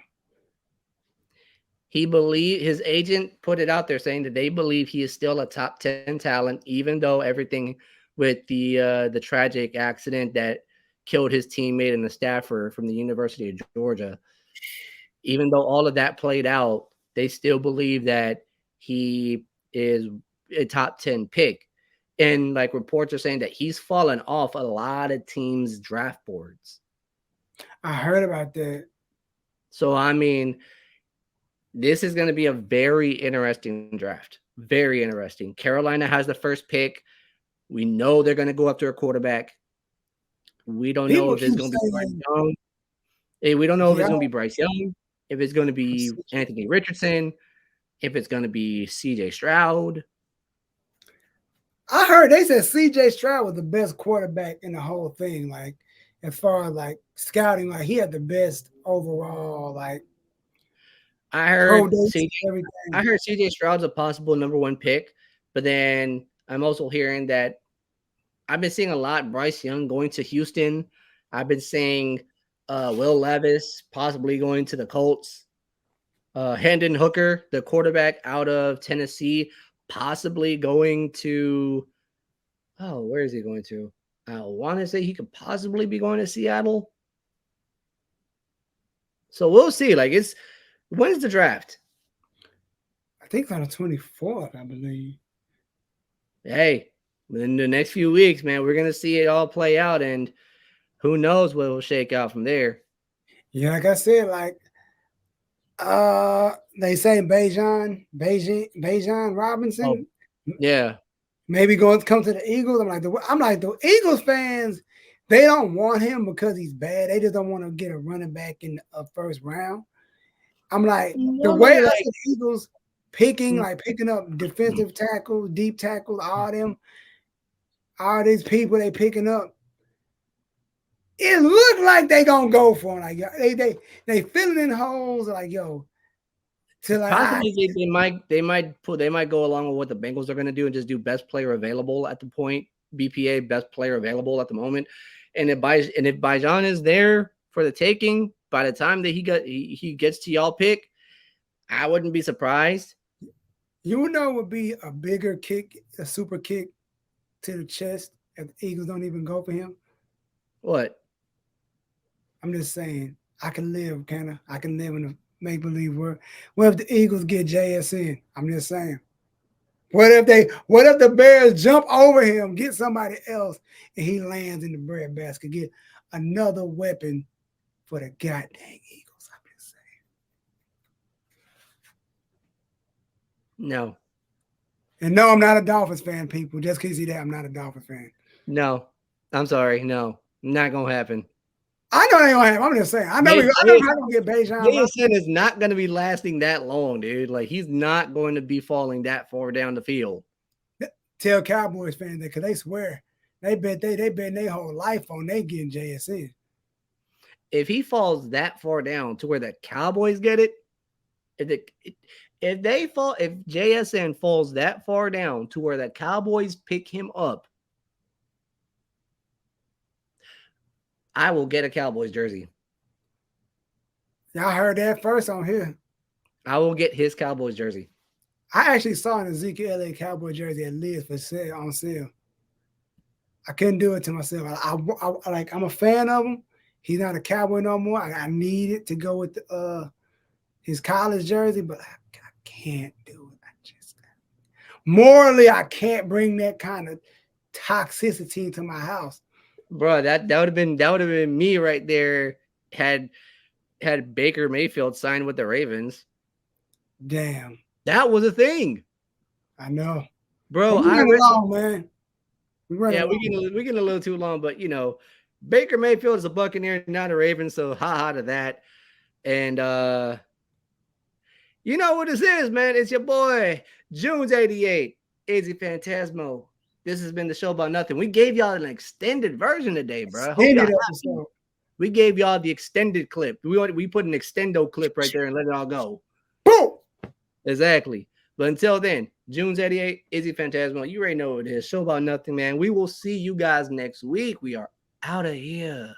His agent put it out there saying that they believe he is still a top 10 talent, even though everything with the tragic accident that killed his teammate and a staffer from the University of Georgia. Even though all of that played out, they still believe that he is a top 10 pick. And like reports are saying that he's fallen off a lot of teams' draft boards. I heard about that. So, I mean, this is going to be a very interesting draft. Very interesting. Carolina has the first pick. We know they're going to go after a quarterback. We don't know People if it's keep going to be Bryce saying, Young. We don't know if it's yeah, going to be Bryce Young, if it's going to be Anthony Richardson, if it's going to be CJ Stroud. I heard they said CJ Stroud was the best quarterback in the whole thing. Like, as far as like scouting, like he had the best overall, like I pro heard dates, CJ. I everything. heard CJ Stroud's a possible number one pick, but then I'm also hearing that I've been seeing a lot Bryce Young going to Houston. I've been seeing Will Levis possibly going to the Colts. Hendon Hooker, the quarterback out of Tennessee, possibly going to. Oh, where is he going to? I want to say he could possibly be going to Seattle. So we'll see. Like, it's when's the draft? I think it's on the 24th, I believe. Hey, in the next few weeks, man, we're gonna see it all play out, and who knows what will shake out from there. Yeah, like I said, like they say Beijing Oh, Robinson yeah. maybe going to come to the Eagles. I'm like the Eagles fans, they don't want him because he's bad. They just don't want to get a running back in the first round. I'm like the way Normally, I like, see the Eagles picking up defensive tackles, deep tackles, all these people they picking up. It looked like they gonna go for him. Like they filling in holes. Like yo, to like possibly they might go along with what the Bengals are gonna do and just do best player available at the point. BPA best player available at the moment, and if Bijan is there for the taking by the time that he gets to y'all pick, I wouldn't be surprised. you know would be a bigger kick, a super kick to the chest if the Eagles don't even go for him. What? I'm just saying, I can live, can I? I can live in a make believe world. What if the Eagles get JSN? I'm just saying. What if the Bears jump over him, get somebody else, and he lands in the breadbasket, get another weapon for the goddamn Eagles? I'm just saying. No, And no, I'm not a Dolphins fan, people. Just because you see that, I'm not a Dolphins fan. no, I'm sorry, no, not gonna happen. I know they don't have. I'm just saying. I know we're not gonna get Beijing. JSN is not going to be lasting that long, dude. Like, he's not going to be falling that far down the field. Tell Cowboys fans that because they swear they bet their whole life on they getting JSN. If he falls that far down to where the Cowboys get it, if JSN falls that far down to where the Cowboys pick him up, I will get a Cowboys jersey. Y'all heard that first on here. I will get his Cowboys jersey. I actually saw an JunesEightyEIght Cowboy jersey at Liz for sale on sale. I couldn't do it to myself. I'm a fan of him. He's not a Cowboy no more. I need it to go with his college jersey, but I can't do it. I just morally I can't bring that kind of toxicity into my house. Bro, that would have been me right there had Baker Mayfield signed with the Ravens. Damn. That was a thing. I know. Bro, We run along, man. We getting a little too long, but Baker Mayfield is a Buccaneer, not a Raven, so haha to that. And you know what this is, man. It's your boy, Junes88, Izzyphantasmo. This has been the show about nothing. We gave y'all an extended version today, bro. Hope y'all happy. We gave y'all the extended clip. We put an extendo clip right there and let it all go. Boom. Exactly. But until then, Junes88, Izzyphantasmo. You already know what it is. Show about nothing, man. We will see you guys next week. We are out of here.